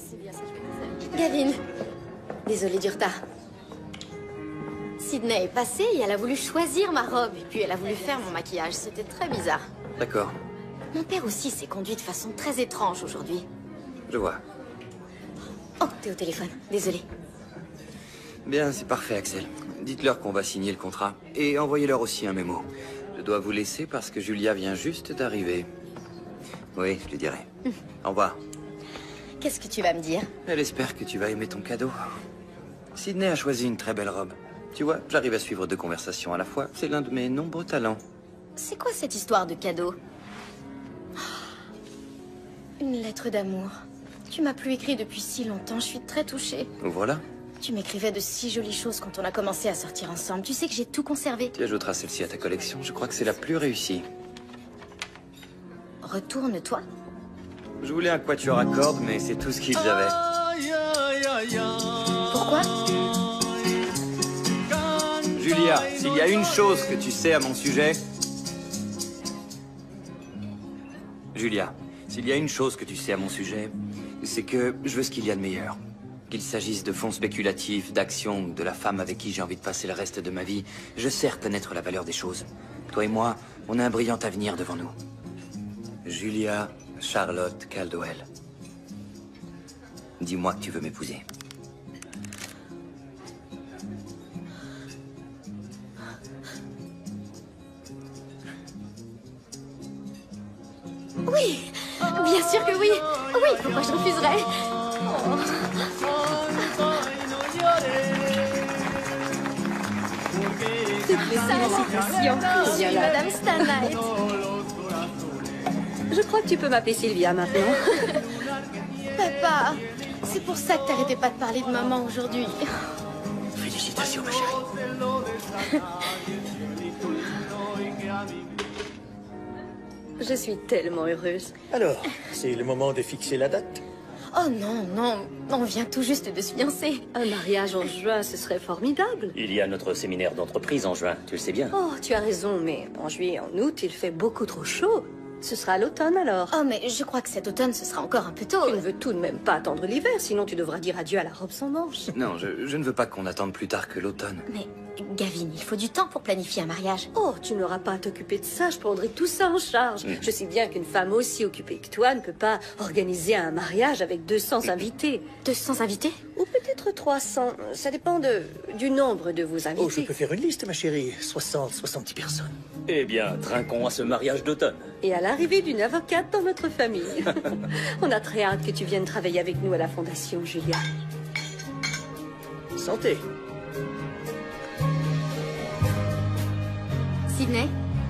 C'est bien ça, je vais Gavin, désolée du retard. Sydney est passée et elle a voulu choisir ma robe. Et puis elle a voulu faire mon maquillage. C'était très bizarre. D'accord. Mon père aussi s'est conduit de façon très étrange aujourd'hui. Je vois. Oh, t'es au téléphone. Désolée. Bien, c'est parfait, Axel. Dites-leur qu'on va signer le contrat. Et envoyez-leur aussi un mémo. Je dois vous laisser parce que Julia vient juste d'arriver. Oui, je lui dirai. Au revoir. Qu'est-ce que tu vas me dire? Elle espère que tu vas aimer ton cadeau. Sydney a choisi une très belle robe. Tu vois, j'arrive à suivre 2 conversations à la fois. C'est l'un de mes nombreux talents. C'est quoi cette histoire de cadeau? Une lettre d'amour. Tu m'as plus écrit depuis si longtemps, je suis très touchée. Voilà. Tu m'écrivais de si jolies choses quand on a commencé à sortir ensemble. Tu sais que j'ai tout conservé. Tu ajouteras celle-ci à ta collection. Je crois que c'est la plus réussie. Retourne-toi. Je voulais un quatuor à cordes, mais c'est tout ce qu'ils avaient. Pourquoi? Julia, s'il y a une chose que tu sais à mon sujet... Julia, s'il y a une chose que tu sais à mon sujet, c'est que je veux ce qu'il y a de meilleur. Qu'il s'agisse de fonds spéculatifs, d'actions ou de la femme avec qui j'ai envie de passer le reste de ma vie, je sais reconnaître la valeur des choses. Toi et moi, on a un brillant avenir devant nous. Julia Charlotte Caldwell. Dis-moi que tu veux m'épouser. Oui, bien sûr que oui. Oui, pourquoi je refuserais? Félicitations. Je suis Madame Stanley. Je crois que tu peux m'appeler Sylvia maintenant. Papa, c'est pour ça que t'arrêtais pas de parler de maman aujourd'hui. Félicitations, ma chérie. Je suis tellement heureuse. Alors, c'est le moment de fixer la date? Oh non, non, on vient tout juste de se fiancer. Un mariage en juin, ce serait formidable. Il y a notre séminaire d'entreprise en juin, tu le sais bien. Oh, tu as raison, mais en juillet et en août, il fait beaucoup trop chaud. Ce sera à l'automne alors. Oh, mais je crois que cet automne, ce sera encore un peu tôt. Tu ne veux tout de même pas attendre l'hiver, sinon tu devras dire adieu à la robe sans manches. Non, je ne veux pas qu'on attende plus tard que l'automne. Mais, Gavin, il faut du temps pour planifier un mariage. Oh, tu n'auras pas à t'occuper de ça, je prendrai tout ça en charge. Je sais bien qu'une femme aussi occupée que toi ne peut pas organiser un mariage avec 200 invités. 200 invités? Ou peut-être 300, ça dépend du nombre de vos invités. Oh, je peux faire une liste, ma chérie. 60, 70 personnes. Eh bien, trinquons à ce mariage d'automne. Et à l'arrivée d'une avocate dans notre famille. On a très hâte que tu viennes travailler avec nous à la Fondation, Julia. Santé. Sydney,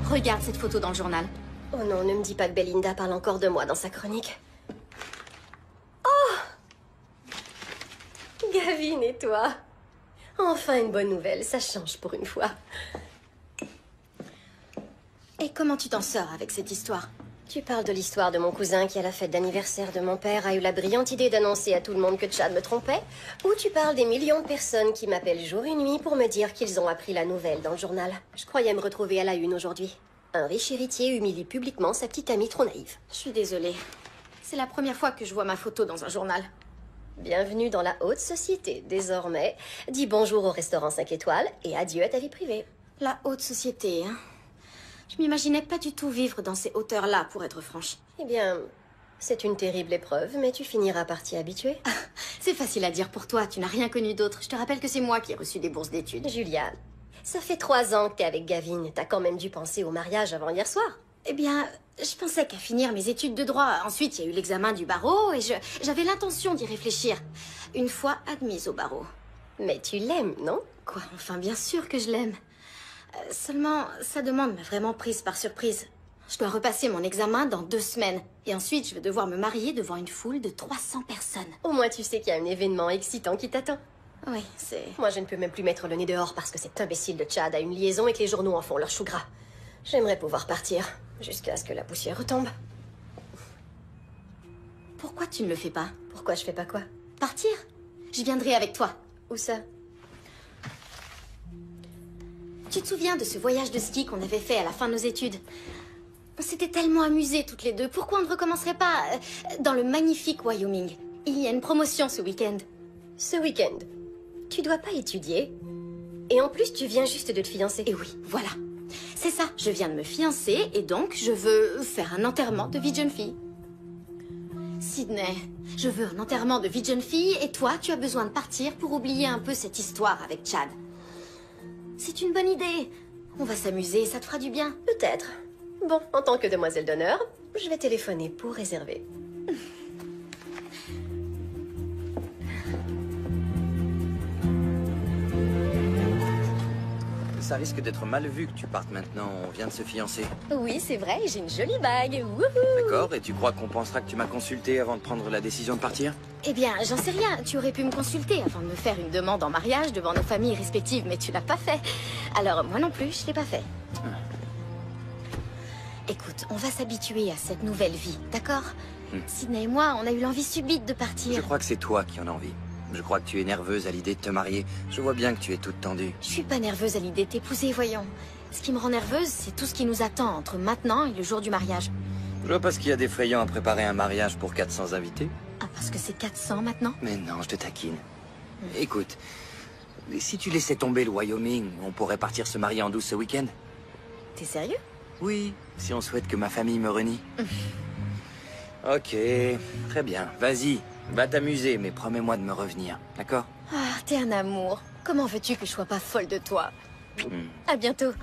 regarde cette photo dans le journal. Oh non, ne me dis pas que Belinda parle encore de moi dans sa chronique. Oh! Gavin et toi? Enfin une bonne nouvelle, ça change pour une fois. Et comment tu t'en sors avec cette histoire? Tu parles de l'histoire de mon cousin qui, à la fête d'anniversaire de mon père, a eu la brillante idée d'annoncer à tout le monde que Chad me trompait? Ou tu parles des millions de personnes qui m'appellent jour et nuit pour me dire qu'ils ont appris la nouvelle dans le journal? Je croyais me retrouver à la une aujourd'hui. Un riche héritier humilie publiquement sa petite amie trop naïve. Je suis désolée. C'est la première fois que je vois ma photo dans un journal. Bienvenue dans la haute société. Désormais, dis bonjour au restaurant 5 étoiles et adieu à ta vie privée. La haute société, hein? Je m'imaginais pas du tout vivre dans ces hauteurs-là, pour être franche. Eh bien, c'est une terrible épreuve, mais tu finiras par t'y habituer. C'est facile à dire pour toi, tu n'as rien connu d'autre. Je te rappelle que c'est moi qui ai reçu des bourses d'études. Julia, ça fait 3 ans que t'es avec Gavin. T'as quand même dû penser au mariage avant hier soir. Eh bien, je pensais qu'à finir mes études de droit. Ensuite, il y a eu l'examen du barreau et j'avais l'intention d'y réfléchir. Une fois admise au barreau. Mais tu l'aimes, non? Quoi? Enfin, bien sûr que je l'aime. Seulement, sa demande m'a vraiment prise par surprise. Je dois repasser mon examen dans 2 semaines. Et ensuite, je vais devoir me marier devant une foule de 300 personnes. Au moins, tu sais qu'il y a un événement excitant qui t'attend. Oui, c'est... Moi, je ne peux même plus mettre le nez dehors parce que cet imbécile de Chad a une liaison et que les journaux en font leur chou gras. J'aimerais pouvoir partir, jusqu'à ce que la poussière retombe. Pourquoi tu ne le fais pas? Pourquoi je fais pas quoi? Partir? Je viendrai avec toi. Où ça? Tu te souviens de ce voyage de ski qu'on avait fait à la fin de nos études? On s'était tellement amusés toutes les deux. Pourquoi on ne recommencerait pas dans le magnifique Wyoming? Il y a une promotion ce week-end. Ce week-end, tu dois pas étudier. Et en plus, tu viens juste de te fiancer. Et oui, voilà. C'est ça, je viens de me fiancer et donc je veux faire un enterrement de vie de jeune fille. Sydney, je veux un enterrement de vie de jeune fille et toi, tu as besoin de partir pour oublier un peu cette histoire avec Chad. C'est une bonne idée. On va s'amuser, ça te fera du bien. Peut-être. Bon, en tant que demoiselle d'honneur, je vais téléphoner pour réserver. Ça risque d'être mal vu que tu partes maintenant. On vient de se fiancer. Oui, c'est vrai, j'ai une jolie bague. Wouhou! D'accord, et tu crois qu'on pensera que tu m'as consulté avant de prendre la décision de partir? Eh bien, j'en sais rien. Tu aurais pu me consulter avant de me faire une demande en mariage devant nos familles respectives, mais tu l'as pas fait. Alors, moi non plus, je l'ai pas fait. Écoute, on va s'habituer à cette nouvelle vie, d'accord? Sydney et moi, on a eu l'envie subite de partir. Je crois que c'est toi qui en as envie. Je crois que tu es nerveuse à l'idée de te marier. Je vois bien que tu es toute tendue. Je suis pas nerveuse à l'idée de t'épouser, voyons. Ce qui me rend nerveuse, c'est tout ce qui nous attend entre maintenant et le jour du mariage. Je vois pas ce qu'il y a d'effrayant à préparer un mariage pour 400 invités. Ah, parce que c'est 400 maintenant? Mais non, je te taquine. Écoute, si tu laissais tomber le Wyoming, on pourrait partir se marier en douce ce week-end? T'es sérieux? Oui, si on souhaite que ma famille me renie. Ok, très bien. Vas-y, va t'amuser, mais promets-moi de me revenir, d'accord? Ah, t'es un amour. Comment veux-tu que je sois pas folle de toi? À bientôt.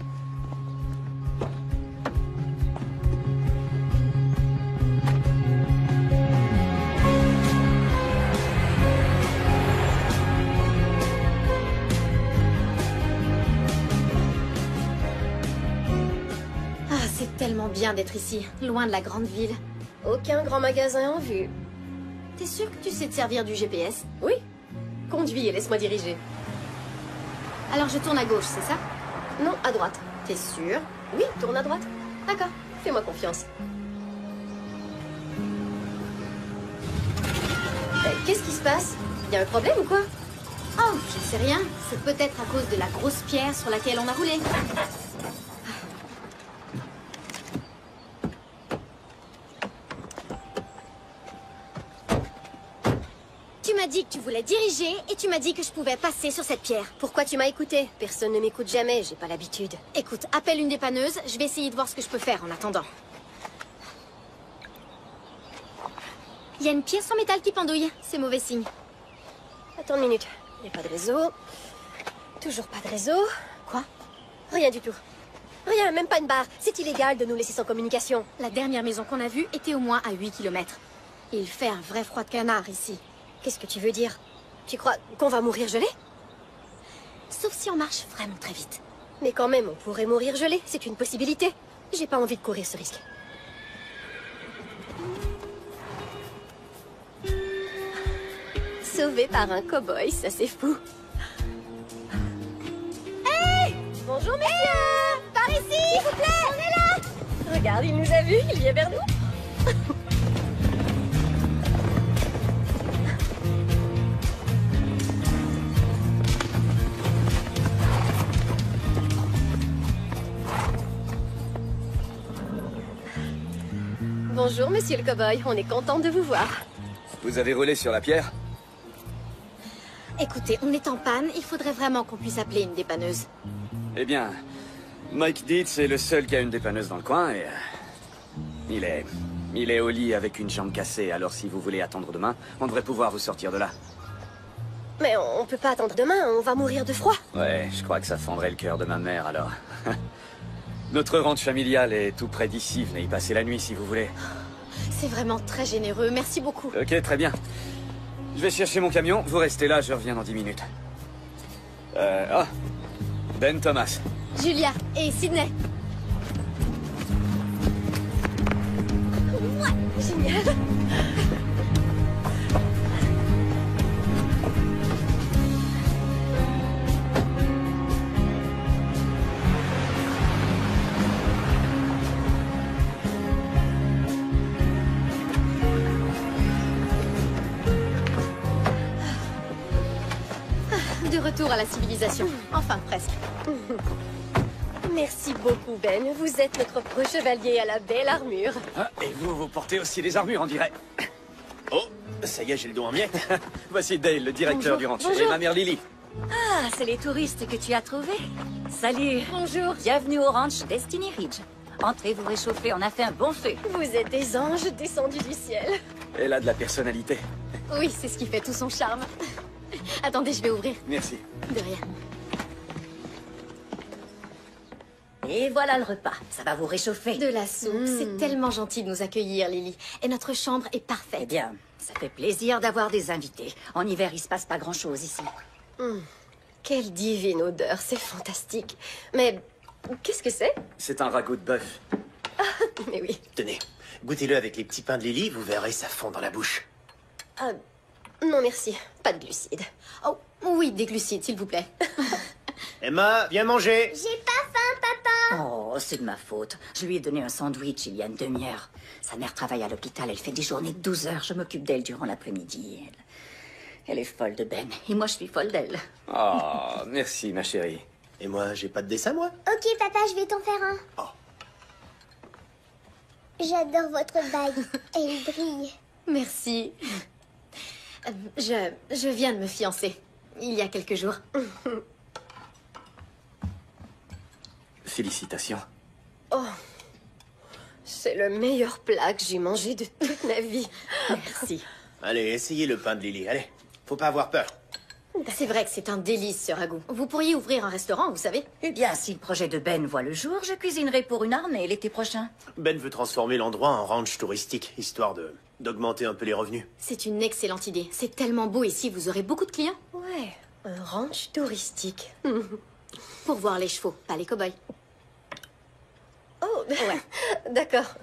Ah, c'est tellement bien d'être ici, loin de la grande ville. Aucun grand magasin en vue. T'es sûr que tu sais te servir du GPS? Oui. Conduis et laisse-moi diriger. Alors je tourne à gauche, c'est ça? Non, à droite. T'es sûr? Oui, tourne à droite. D'accord. Fais-moi confiance. Qu'est-ce qui se passe? Y a un problème ou quoi? Oh, je ne sais rien. C'est peut-être à cause de la grosse pierre sur laquelle on a roulé. Tu m'as dit que tu voulais diriger et tu m'as dit que je pouvais passer sur cette pierre. Pourquoi tu m'as écouté? Personne ne m'écoute jamais, j'ai pas l'habitude. Écoute, appelle une dépanneuse, je vais essayer de voir ce que je peux faire en attendant. Il y a une pièce en métal qui pendouille, c'est mauvais signe. Attends une minute, y a pas de réseau. Toujours pas de réseau. Quoi? Rien du tout. Rien, même pas une barre. C'est illégal de nous laisser sans communication. La dernière maison qu'on a vue était au moins à 8 km. Il fait un vrai froid de canard ici. Qu'est-ce que tu veux dire? Tu crois qu'on va mourir gelé? Sauf si on marche vraiment très vite. Mais quand même, on pourrait mourir gelé, c'est une possibilité. J'ai pas envie de courir ce risque. Sauvé par un cow-boy, ça c'est fou. Hey! Bonjour messieurs! Par ici, s'il vous plaît! On est là! Regarde, il nous a vus, il vient vers nous. Bonjour, monsieur le cow-boy. On est content de vous voir. Vous avez roulé sur la pierre? Écoutez, on est en panne, il faudrait vraiment qu'on puisse appeler une dépanneuse. Eh bien, Mike Dietz est le seul qui a une dépanneuse dans le coin et... Il est au lit avec une jambe cassée, alors si vous voulez attendre demain, on devrait pouvoir vous sortir de là. Mais on peut pas attendre demain, on va mourir de froid. Ouais, je crois que ça fendrait le cœur de ma mère, alors. Notre ranch familial est tout près d'ici, venez y passer la nuit si vous voulez. C'est vraiment très généreux, merci beaucoup. Ok, très bien. Je vais chercher mon camion, vous restez là, je reviens dans 10 minutes. Ben Thomas. Julia et Sydney. Ouais, génial. De retour à la civilisation. Enfin, presque. Merci beaucoup, Ben. Vous êtes notre pro chevalier à la belle armure. Ah, et vous portez aussi des armures, on dirait. Oh, Ça y est, j'ai le dos en miettes. Voici Dale, le directeur du ranch. Et ma mère Lily. Ah, c'est les touristes que tu as trouvés. Salut. Bonjour. Bienvenue au ranch Destiny Ridge. Entrez vous réchauffer, on a fait un bon feu. Vous êtes des anges descendus du ciel. Elle a de la personnalité. Oui, c'est ce qui fait tout son charme. Attendez, je vais ouvrir. Merci. De rien. Et voilà le repas. Ça va vous réchauffer. De la soupe. C'est tellement gentil de nous accueillir, Lily. Et notre chambre est Eh parfaite. bien, ça fait plaisir d'avoir des invités. En hiver, il se passe pas grand-chose ici. Quelle divine odeur, c'est fantastique. Mais qu'est-ce que c'est? C'est un ragoût de bœuf. Mais oui. Tenez, goûtez-le avec les petits pains de Lily, vous verrez, ça fond dans la bouche. Ah, non merci, pas de glucides. Oh, oui, des glucides, s'il vous plaît. Emma, viens manger. J'ai pas faim, papa. Oh, c'est de ma faute. Je lui ai donné un sandwich il y a une demi-heure. Sa mère travaille à l'hôpital, elle fait des journées de 12 heures. Je m'occupe d'elle durant l'après-midi. Elle est folle de Ben, et moi je suis folle d'elle. Oh, merci, ma chérie. Et moi, j'ai pas de dessin, moi. Ok, papa, je vais t'en faire un. Oh. J'adore votre bague. Elle brille. Merci. Je viens de me fiancer. Il y a quelques jours. Félicitations. Oh, c'est le meilleur plat que j'ai mangé de toute ma vie. Merci. Allez, essayez le pain de Lily, allez. Faut pas avoir peur. C'est vrai que c'est un délice, ce ragoût. Vous pourriez ouvrir un restaurant, vous savez. Eh bien, si le projet de Ben voit le jour, je cuisinerai pour une armée l'été prochain. Ben veut transformer l'endroit en ranch touristique, histoire d'augmenter un peu les revenus. C'est une excellente idée. C'est tellement beau ici, vous aurez beaucoup de clients. Ouais, un ranch touristique. Pour voir les chevaux, pas les cow-boys. Oh, ouais. D'accord.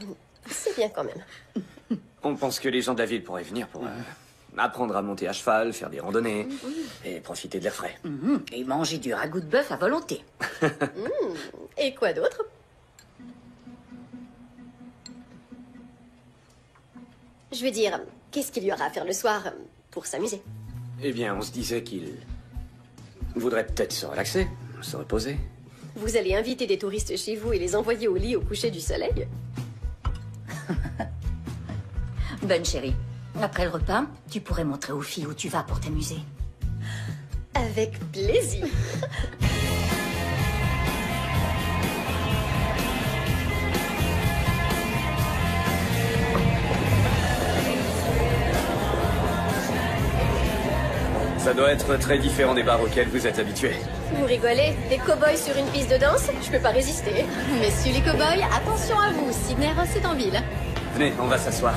C'est bien quand même. On pense que les gens de la ville pourraient venir pour apprendre à monter à cheval, faire des randonnées et profiter de l'air frais. Et manger du ragoût de bœuf à volonté. Et quoi d'autre? Je veux dire, qu'est-ce qu'il y aura à faire le soir pour s'amuser? Eh bien, on se disait qu'il voudrait peut-être se relaxer, se reposer. Vous allez inviter des touristes chez vous et les envoyer au lit au coucher du soleil? Ben chérie, après le repas, tu pourrais montrer aux filles où tu vas pour t'amuser. Avec plaisir. Ça doit être très différent des bars auxquels vous êtes habitués. Vous rigolez? Des cow-boys sur une piste de danse? Je peux pas résister. Messieurs les cow-boys, attention à vous. Sydney Ross est en ville. Venez, on va s'asseoir.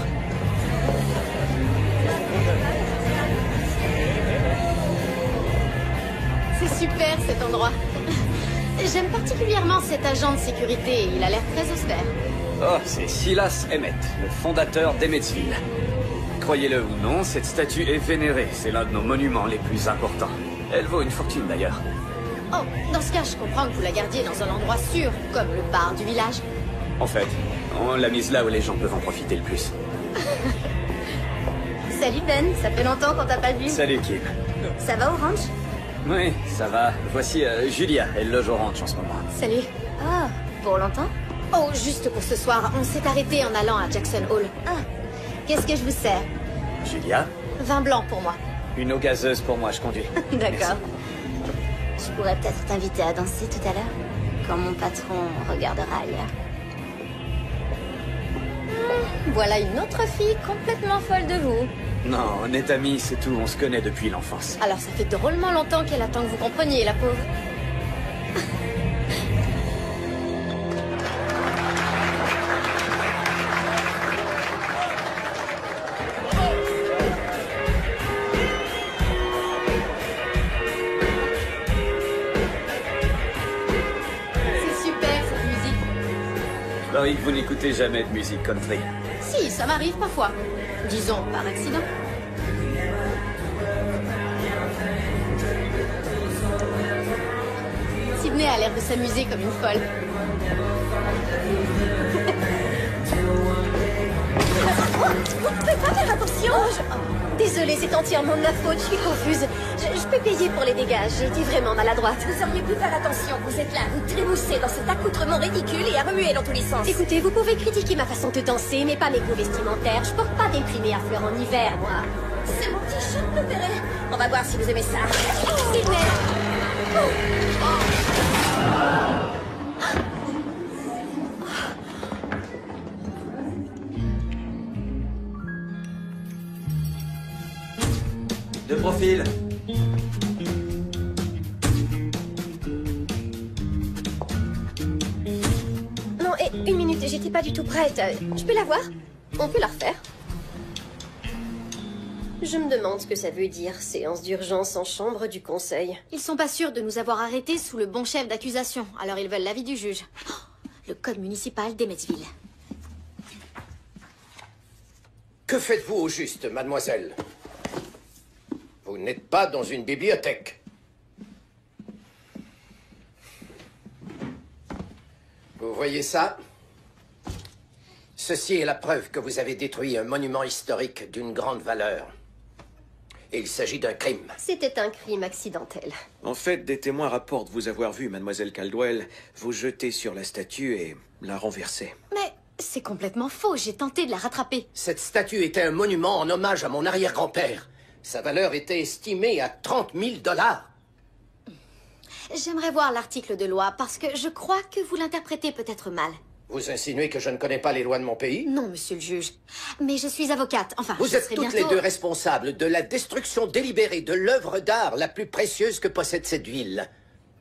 C'est super cet endroit. J'aime particulièrement cet agent de sécurité. Il a l'air très austère. Oh, c'est Silas Emmett, le fondateur d'Emmetsville. Croyez-le ou non, cette statue est vénérée. C'est l'un de nos monuments les plus importants. Elle vaut une fortune d'ailleurs. Oh, dans ce cas, je comprends que vous la gardiez dans un endroit sûr, comme le bar du village. En fait, on l'a mise là où les gens peuvent en profiter le plus. Salut Ben, ça fait longtemps qu'on t'a pas vu. Salut Kim. Ça va au ranch? Oui, ça va. Voici Julia, elle loge au ranch en ce moment. Salut. Ah, pour longtemps? Oh, juste pour ce soir, on s'est arrêté en allant à Jackson Hall. Ah, qu'est-ce que je vous sers? Julia, Vin blanc pour moi. une eau gazeuse pour moi, je conduis. D'accord. Je pourrais peut-être t'inviter à danser tout à l'heure, quand mon patron regardera ailleurs. Voilà une autre fille complètement folle de vous. Non, on est amis, c'est tout. On se connaît depuis l'enfance. Alors ça fait drôlement longtemps qu'elle attend que vous compreniez, la pauvre. C'est super cette musique. Parie que vous n'écoutez jamais de musique country. Si, ça m'arrive parfois. Disons, par accident. Sydney a l'air de s'amuser comme une folle. Vous pouvez pas faire attention? Désolée, c'est entièrement de ma faute, je suis confuse. Je peux payer pour les dégâts, j'ai été vraiment maladroite. Vous auriez pu faire attention, vous êtes là, vous trémoussez dans cet accoutrement ridicule et à remuer dans tous les sens. Écoutez, vous pouvez critiquer ma façon de danser, mais pas mes goûts vestimentaires. Je porte pas d'imprimés à fleurs en hiver, moi. C'est mon petit chat préféré. On va voir si vous aimez ça. Sydney! De profil. Non, et une minute, j'étais pas du tout prête. Je peux la voir? On peut la refaire? Je me demande ce que ça veut dire, séance d'urgence en chambre du conseil. Ils sont pas sûrs de nous avoir arrêtés sous le bon chef d'accusation, alors ils veulent l'avis du juge. Oh, le code municipal d'Emmetsville. Que faites-vous au juste, mademoiselle? Vous n'êtes pas dans une bibliothèque. Vous voyez ça? Ceci est la preuve que vous avez détruit un monument historique d'une grande valeur. Et il s'agit d'un crime. C'était un crime accidentel. En fait, des témoins rapportent vous avoir vu, mademoiselle Caldwell, vous jeter sur la statue et la renverser. Mais c'est complètement faux, j'ai tenté de la rattraper. Cette statue était un monument en hommage à mon arrière-grand-père. Sa valeur était estimée à 30 000 $. J'aimerais voir l'article de loi parce que je crois que vous l'interprétez peut-être mal. Vous insinuez que je ne connais pas les lois de mon pays? Non, monsieur le juge. Mais je suis avocate. Enfin, vous je êtes serai toutes bientôt... les deux responsables de la destruction délibérée de l'œuvre d'art la plus précieuse que possède cette ville.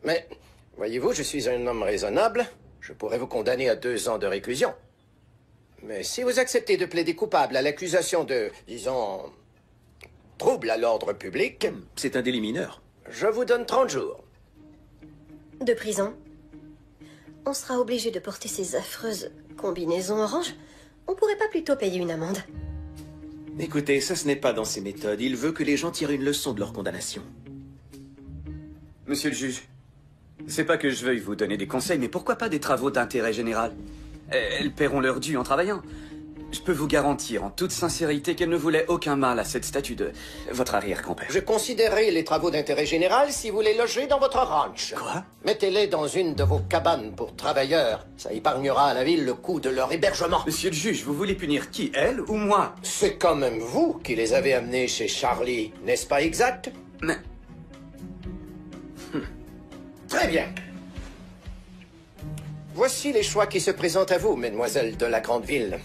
Mais, voyez-vous, je suis un homme raisonnable. Je pourrais vous condamner à 2 ans de réclusion. Mais si vous acceptez de plaider coupable à l'accusation de, disons, trouble à l'ordre public... C'est un délit mineur. Je vous donne 30 jours. De prison? On sera obligé de porter ces affreuses combinaisons oranges. On pourrait pas plutôt payer une amende? Écoutez, ça ce n'est pas dans ses méthodes. Il veut que les gens tirent une leçon de leur condamnation. Monsieur le juge, c'est pas que je veuille vous donner des conseils, mais pourquoi pas des travaux d'intérêt général? Elles paieront leur dû en travaillant. Je peux vous garantir en toute sincérité qu'elle ne voulait aucun mal à cette statue de votre arrière-grand-père. Je considérerai les travaux d'intérêt général si vous les logez dans votre ranch. Quoi? Mettez-les dans une de vos cabanes pour travailleurs. Ça épargnera à la ville le coût de leur hébergement. Monsieur le juge, vous voulez punir qui, elle ou moi? C'est quand même vous qui les avez amenés chez Charlie, n'est-ce pas exact? Mais... Très bien. Voici les choix qui se présentent à vous, mesdemoiselles de la grande ville.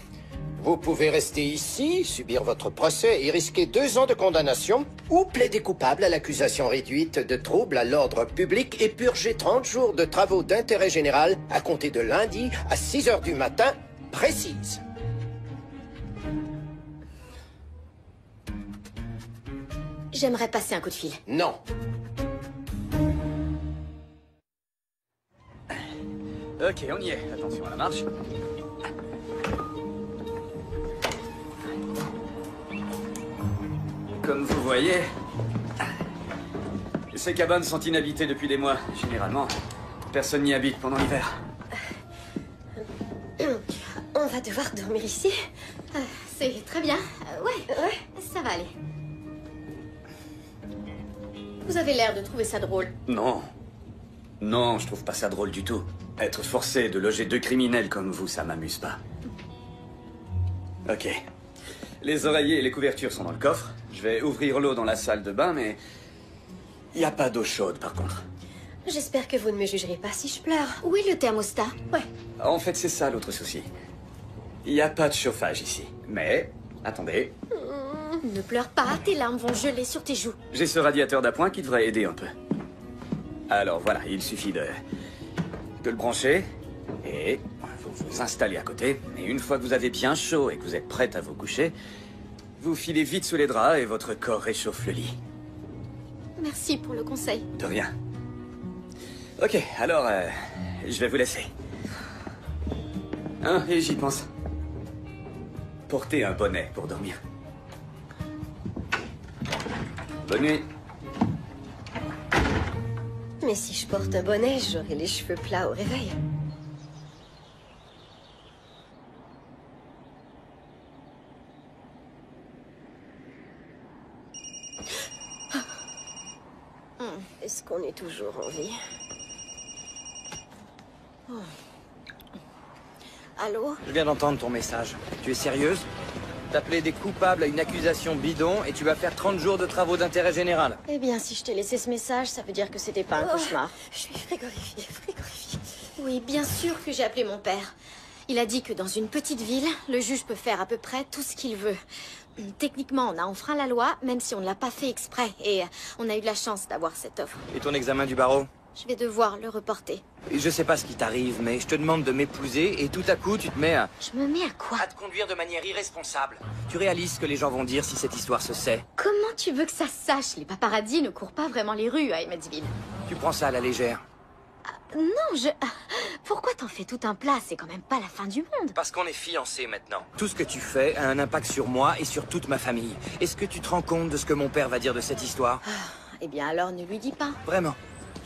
Vous pouvez rester ici, subir votre procès et risquer 2 ans de condamnation, ou plaider coupable à l'accusation réduite de trouble à l'ordre public et purger 30 jours de travaux d'intérêt général à compter de lundi à 6 heures du matin, précise. J'aimerais passer un coup de fil. Non. Ok, on y est. Attention à la marche. Comme vous voyez, ces cabanes sont inhabitées depuis des mois. Généralement, personne n'y habite pendant l'hiver. On va devoir dormir ici? C'est très bien. Ouais, ça va aller. Vous avez l'air de trouver ça drôle. Non. Non, je trouve pas ça drôle du tout. Être forcé de loger 2 criminels comme vous, ça m'amuse pas. Ok. Les oreillers et les couvertures sont dans le coffre. Je vais ouvrir l'eau dans la salle de bain, mais... il n'y a pas d'eau chaude, par contre. J'espère que vous ne me jugerez pas si je pleure. Oui, le thermostat. Ouais. En fait, c'est ça l'autre souci. Il n'y a pas de chauffage ici. Mais, attendez, Ne pleure pas, tes larmes vont geler sur tes joues. j'ai ce radiateur d'appoint qui devrait aider un peu. Alors voilà, il suffit de le brancher et vous vous installez à côté. Et une fois que vous avez bien chaud et que vous êtes prête à vous coucher, vous filez vite sous les draps et votre corps réchauffe le lit. Merci pour le conseil. De rien. Ok, alors je vais vous laisser. Hein, et j'y pense. Portez un bonnet pour dormir. Bonne nuit. Mais si je porte un bonnet, j'aurai les cheveux plats au réveil. Est-ce qu'on est toujours en vie? Allô? Je viens d'entendre ton message. Tu es sérieuse? T'as plaidé coupable à une accusation bidon et tu vas faire 30 jours de travaux d'intérêt général. Eh bien, si je t'ai laissé ce message, ça veut dire que c'était pas un cauchemar. Je suis frigorifiée. Oui, bien sûr que j'ai appelé mon père. Il a dit que dans une petite ville, le juge peut faire à peu près tout ce qu'il veut. Techniquement, on a enfreint la loi, même si on ne l'a pas fait exprès. Et on a eu de la chance d'avoir cette offre. Et ton examen du barreau? Je vais devoir le reporter. Je sais pas ce qui t'arrive, mais je te demande de m'épouser et tout à coup, tu te mets à... Je me mets à quoi? À te conduire de manière irresponsable. Tu réalises ce que les gens vont dire si cette histoire se sait? Comment tu veux que ça se sache? Les paparazzis ne courent pas vraiment les rues à Emmetsville. Tu prends ça à la légère. Non, Pourquoi t'en fais tout un plat? C'est quand même pas la fin du monde. Parce qu'on est fiancés maintenant. Tout ce que tu fais a un impact sur moi et sur toute ma famille. Est-ce que tu te rends compte de ce que mon père va dire de cette histoire? Eh bien alors, ne lui dis pas. Vraiment?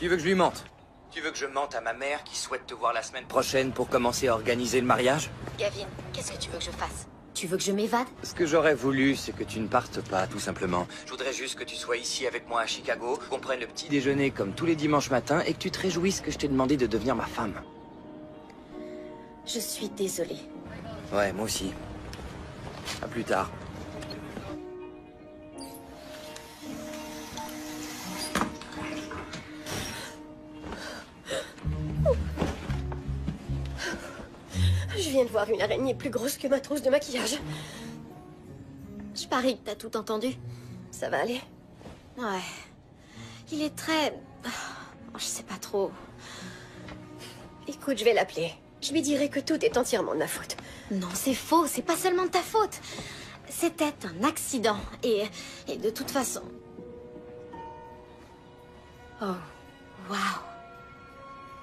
Tu veux que je lui mente? Tu veux que je mente à ma mère qui souhaite te voir la semaine prochaine pour commencer à organiser le mariage? Gavin, qu'est-ce que tu veux que je fasse? Tu veux que je m'évade? Ce que j'aurais voulu, c'est que tu ne partes pas, tout simplement. Je voudrais juste que tu sois ici avec moi à Chicago, qu'on prenne le petit déjeuner comme tous les dimanches matins et que tu te réjouisses que je t'ai demandé de devenir ma femme. Je suis désolée. Ouais, moi aussi. À plus tard. Je viens de voir une araignée plus grosse que ma trousse de maquillage. Je parie que t'as tout entendu. Ça va aller? Ouais. Il est très... je sais pas trop. Écoute, je vais l'appeler. Je lui dirai que tout est entièrement de ma faute. Non, c'est faux. C'est pas seulement de ta faute. C'était un accident. Et de toute façon... Oh, waouh.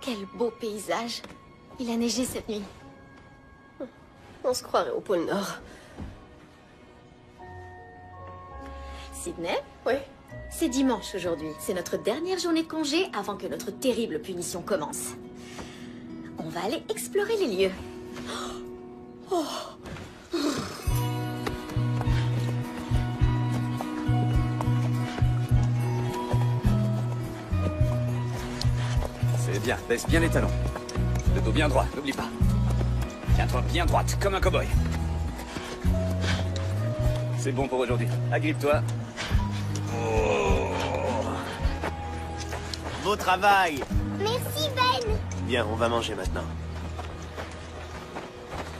Quel beau paysage. Il a neigé cette nuit. On se croirait au pôle Nord. Sydney? Oui? C'est dimanche aujourd'hui. C'est notre dernière journée de congé avant que notre terrible punition commence. On va aller explorer les lieux. Oh. C'est bien, baisse bien les talons. Le dos bien droit, n'oublie pas. Tiens-toi bien droite, comme un cow-boy. C'est bon pour aujourd'hui. Agrippe-toi. Beau travail. Merci, Ben. Bien, on va manger maintenant.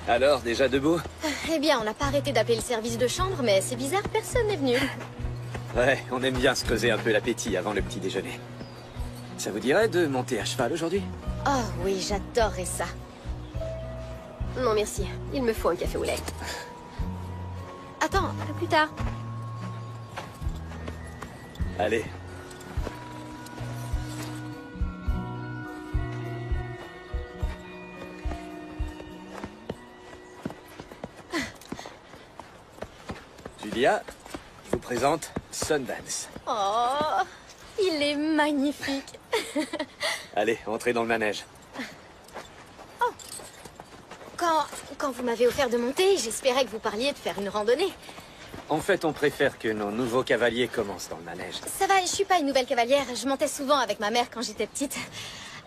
Alors, déjà debout? Eh bien, on n'a pas arrêté d'appeler le service de chambre, mais c'est bizarre, personne n'est venu. Ouais, on aime bien se creuser un peu l'appétit avant le petit déjeuner. Ça vous dirait de monter à cheval aujourd'hui? Oh oui, j'adorerais ça. Non, merci. Il me faut un café au lait. Attends, à plus tard. Allez. Julia, je vous présente Sundance. Oh, il est magnifique. Allez, entrez dans le manège. Quand vous m'avez offert de monter, j'espérais que vous parliez de faire une randonnée. En fait, on préfère que nos nouveaux cavaliers commencent dans le manège. Ça va, je suis pas une nouvelle cavalière. Je montais souvent avec ma mère quand j'étais petite.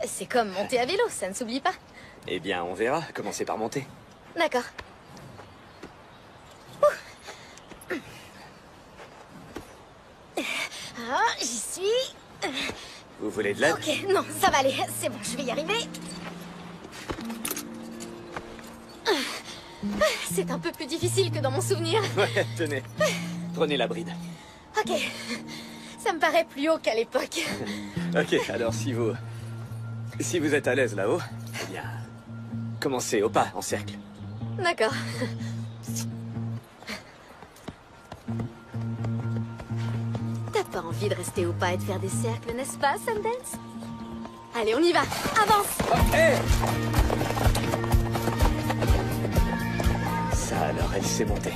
C'est comme monter à vélo, ça ne s'oublie pas. Eh bien, on verra. Commencez par monter. D'accord. Ah, j'y suis. Vous voulez de l'aide? Ok, non, ça va aller. C'est bon, je vais y arriver. C'est un peu plus difficile que dans mon souvenir. Ouais, tenez. Prenez la bride. Ok. Ça me paraît plus haut qu'à l'époque. Ok, alors si vous êtes à l'aise là-haut, eh bien, commencez au pas, en cercle. D'accord. T'as pas envie de rester au pas et de faire des cercles, n'est-ce pas, Sundance? Allez, on y va. Avance. Ok. Ça alors, elle s'est montée.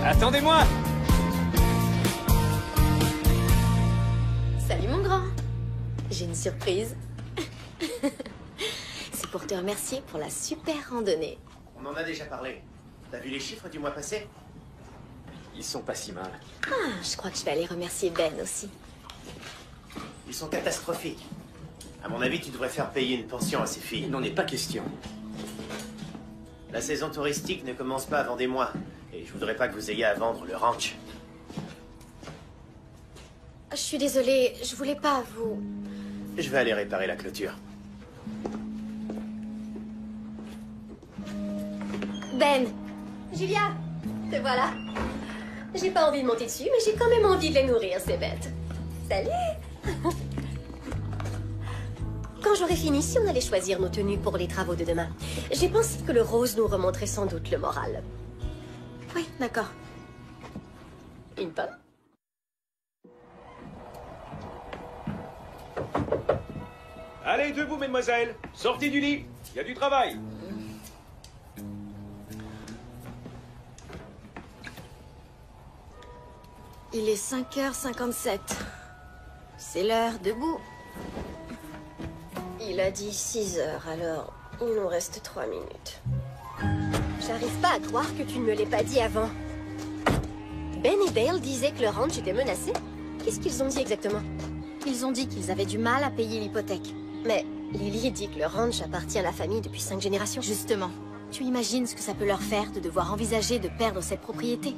Attendez-moi! Salut mon grand. J'ai une surprise. C'est pour te remercier pour la super randonnée. On en a déjà parlé. T'as vu les chiffres du mois passé? Ils sont pas si mal. Ah, je crois que je vais aller remercier Ben aussi. Ils sont catastrophiques. À mon avis, tu devrais faire payer une pension à ces filles. Il n'en est pas question. La saison touristique ne commence pas avant des mois. Et je voudrais pas que vous ayez à vendre le ranch. Je suis désolée, je voulais pas vous... Je vais aller réparer la clôture. Ben! Julia! Te voilà. J'ai pas envie de monter dessus, mais j'ai quand même envie de les nourrir, ces bêtes. Salut! Quand j'aurai fini, si on allait choisir nos tenues pour les travaux de demain, j'ai pensé que le rose nous remonterait sans doute le moral. Oui, d'accord. Une pomme? Allez, debout, mesdemoiselles. Sortez du lit. Il y a du travail. Il est 5h57. C'est l'heure, debout. Il a dit 6 heures, alors il nous reste 3 minutes. J'arrive pas à croire que tu ne me l'aies pas dit avant. Ben et Dale disaient que le ranch était menacé. Qu'est-ce qu'ils ont dit exactement? Ils ont dit qu'ils avaient du mal à payer l'hypothèque. Mais Lily dit que le ranch appartient à la famille depuis 5 générations. Justement, tu imagines ce que ça peut leur faire de devoir envisager de perdre cette propriété?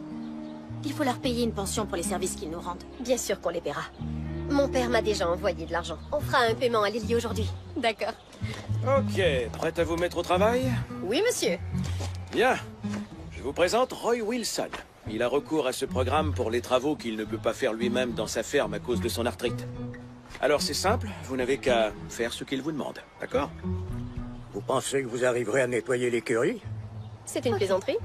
Il faut leur payer une pension pour les services qu'ils nous rendent. Bien sûr qu'on les paiera. Mon père m'a déjà envoyé de l'argent. On fera un paiement à Lily aujourd'hui. D'accord. Ok, prête à vous mettre au travail? Oui, monsieur. Bien. Je vous présente Roy Wilson. Il a recours à ce programme pour les travaux qu'il ne peut pas faire lui-même dans sa ferme à cause de son arthrite. Alors c'est simple, vous n'avez qu'à faire ce qu'il vous demande, d'accord? Vous pensez que vous arriverez à nettoyer l'écurie? C'était une plaisanterie?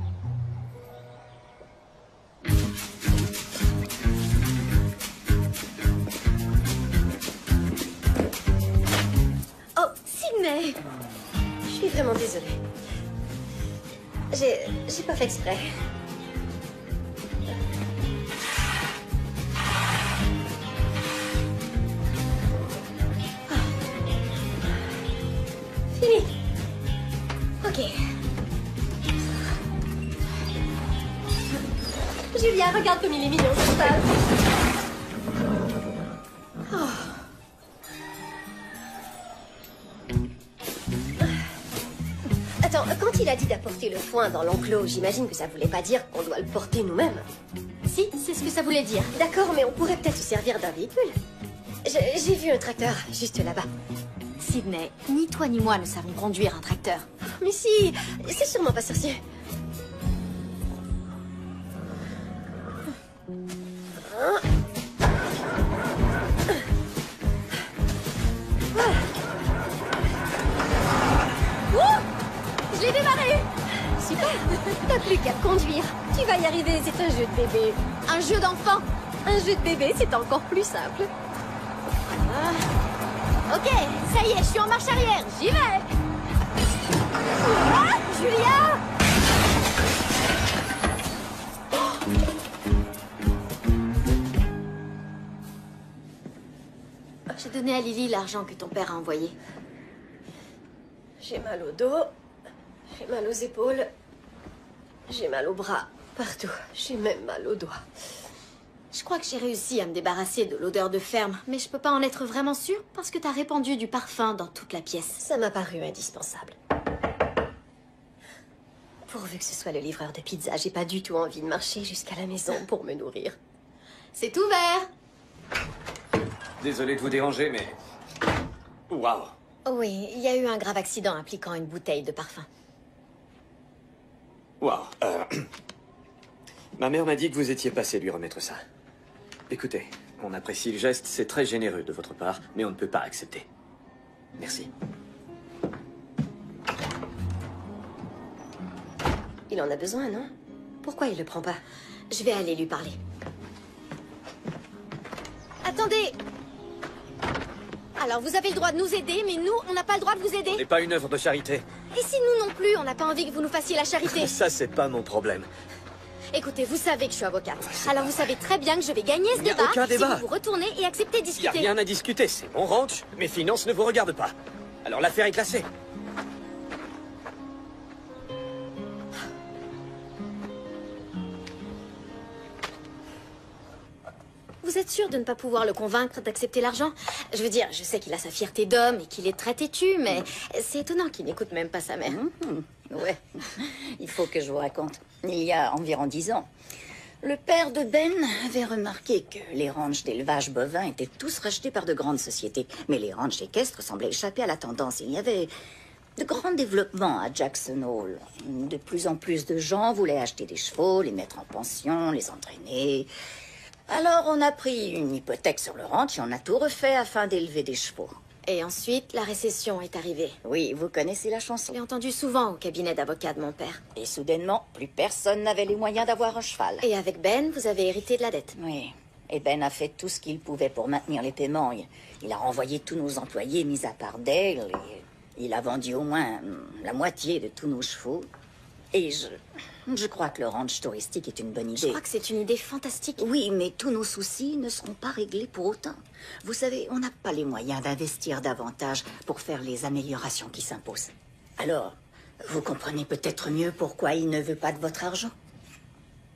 Oh, Sydney! Je suis vraiment désolée. J'ai pas fait exprès. Fini. Ok. Julia, regarde comme il est mignon, ce stade. Oh. Attends, quand il a dit d'apporter le foin dans l'enclos, j'imagine que ça voulait pas dire qu'on doit le porter nous-mêmes. Si, c'est ce que ça voulait dire. D'accord, mais on pourrait peut-être se servir d'un véhicule. J'ai vu un tracteur, juste là-bas. Sydney, ni toi ni moi ne savons conduire un tracteur. Mais si, c'est sûrement pas sorcier. Je l'ai démarré. Super. T'as plus qu'à conduire. Tu vas y arriver, c'est un jeu de bébé. Un jeu d'enfant. Un jeu de bébé, c'est encore plus simple. Ok, ça y est, je suis en marche arrière. J'y vais. Ah, Julia! J'ai donné à Lily l'argent que ton père a envoyé. J'ai mal au dos. J'ai mal aux épaules. J'ai mal aux bras. Partout. J'ai même mal aux doigts. Je crois que j'ai réussi à me débarrasser de l'odeur de ferme, mais je peux pas en être vraiment sûre parce que t'as répandu du parfum dans toute la pièce. Ça m'a paru indispensable. Pourvu que ce soit le livreur de pizza, j'ai pas du tout envie de marcher jusqu'à la maison pour me nourrir. C'est ouvert. Désolé de vous déranger, mais... Waouh! Oui, il y a eu un grave accident impliquant une bouteille de parfum. Waouh. Ma mère m'a dit que vous étiez passé lui remettre ça. Écoutez, on apprécie le geste, c'est très généreux de votre part, mais on ne peut pas accepter. Merci. Il en a besoin, non? Pourquoi il le prend pas? Je vais aller lui parler. Attendez! Alors, vous avez le droit de nous aider, mais nous, on n'a pas le droit de vous aider. On n'est pas une œuvre de charité. Et si nous non plus, on n'a pas envie que vous nous fassiez la charité? Ça, c'est pas mon problème. Écoutez, vous savez que je suis avocate. Alors vous savez très bien que je vais gagner ce Il n'y a débat aucun débat. si vous vous retournez et acceptez de Il n'y a discuter. rien à discuter, c'est mon ranch, mes finances ne vous regardent pas. Alors l'affaire est classée. Vous Vous êtes sûr de ne pas pouvoir le convaincre d'accepter l'argent? Je veux dire, je sais qu'il a sa fierté d'homme et qu'il est très têtu, mais c'est étonnant qu'il n'écoute même pas sa mère. Ouais, il faut que je vous raconte. Il y a environ 10 ans, le père de Ben avait remarqué que les ranchs d'élevage bovin étaient tous rachetés par de grandes sociétés. Mais les ranchs équestres semblaient échapper à la tendance. Il y avait de grands développements à Jackson Hole. De plus en plus de gens voulaient acheter des chevaux, les mettre en pension, les entraîner. Alors on a pris une hypothèque sur le ranch et on a tout refait afin d'élever des chevaux. Et ensuite, la récession est arrivée. Oui, vous connaissez la chanson. Je l'ai entendue souvent au cabinet d'avocat de mon père. Et soudainement, plus personne n'avait les moyens d'avoir un cheval. Et avec Ben, vous avez hérité de la dette. Oui. Et Ben a fait tout ce qu'il pouvait pour maintenir les paiements. Il a renvoyé tous nos employés, mis à part Dale. Et il a vendu au moins la moitié de tous nos chevaux. Et je crois que le ranch touristique est une bonne idée. Je crois que c'est une idée fantastique. Oui, mais tous nos soucis ne seront pas réglés pour autant. Vous savez, on n'a pas les moyens d'investir davantage pour faire les améliorations qui s'imposent. Alors, vous comprenez peut-être mieux pourquoi il ne veut pas de votre argent.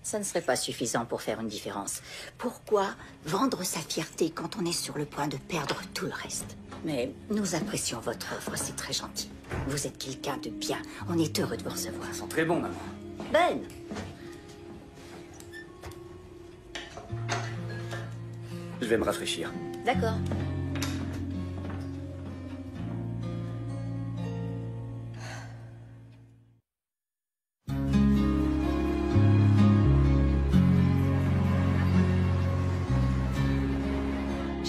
Ça ne serait pas suffisant pour faire une différence. Pourquoi vendre sa fierté quand on est sur le point de perdre tout le reste? Mais nous apprécions votre offre, c'est très gentil. Vous êtes quelqu'un de bien. On est heureux de vous recevoir. Ils sont très bons, maman. Ben! Je vais me rafraîchir. D'accord.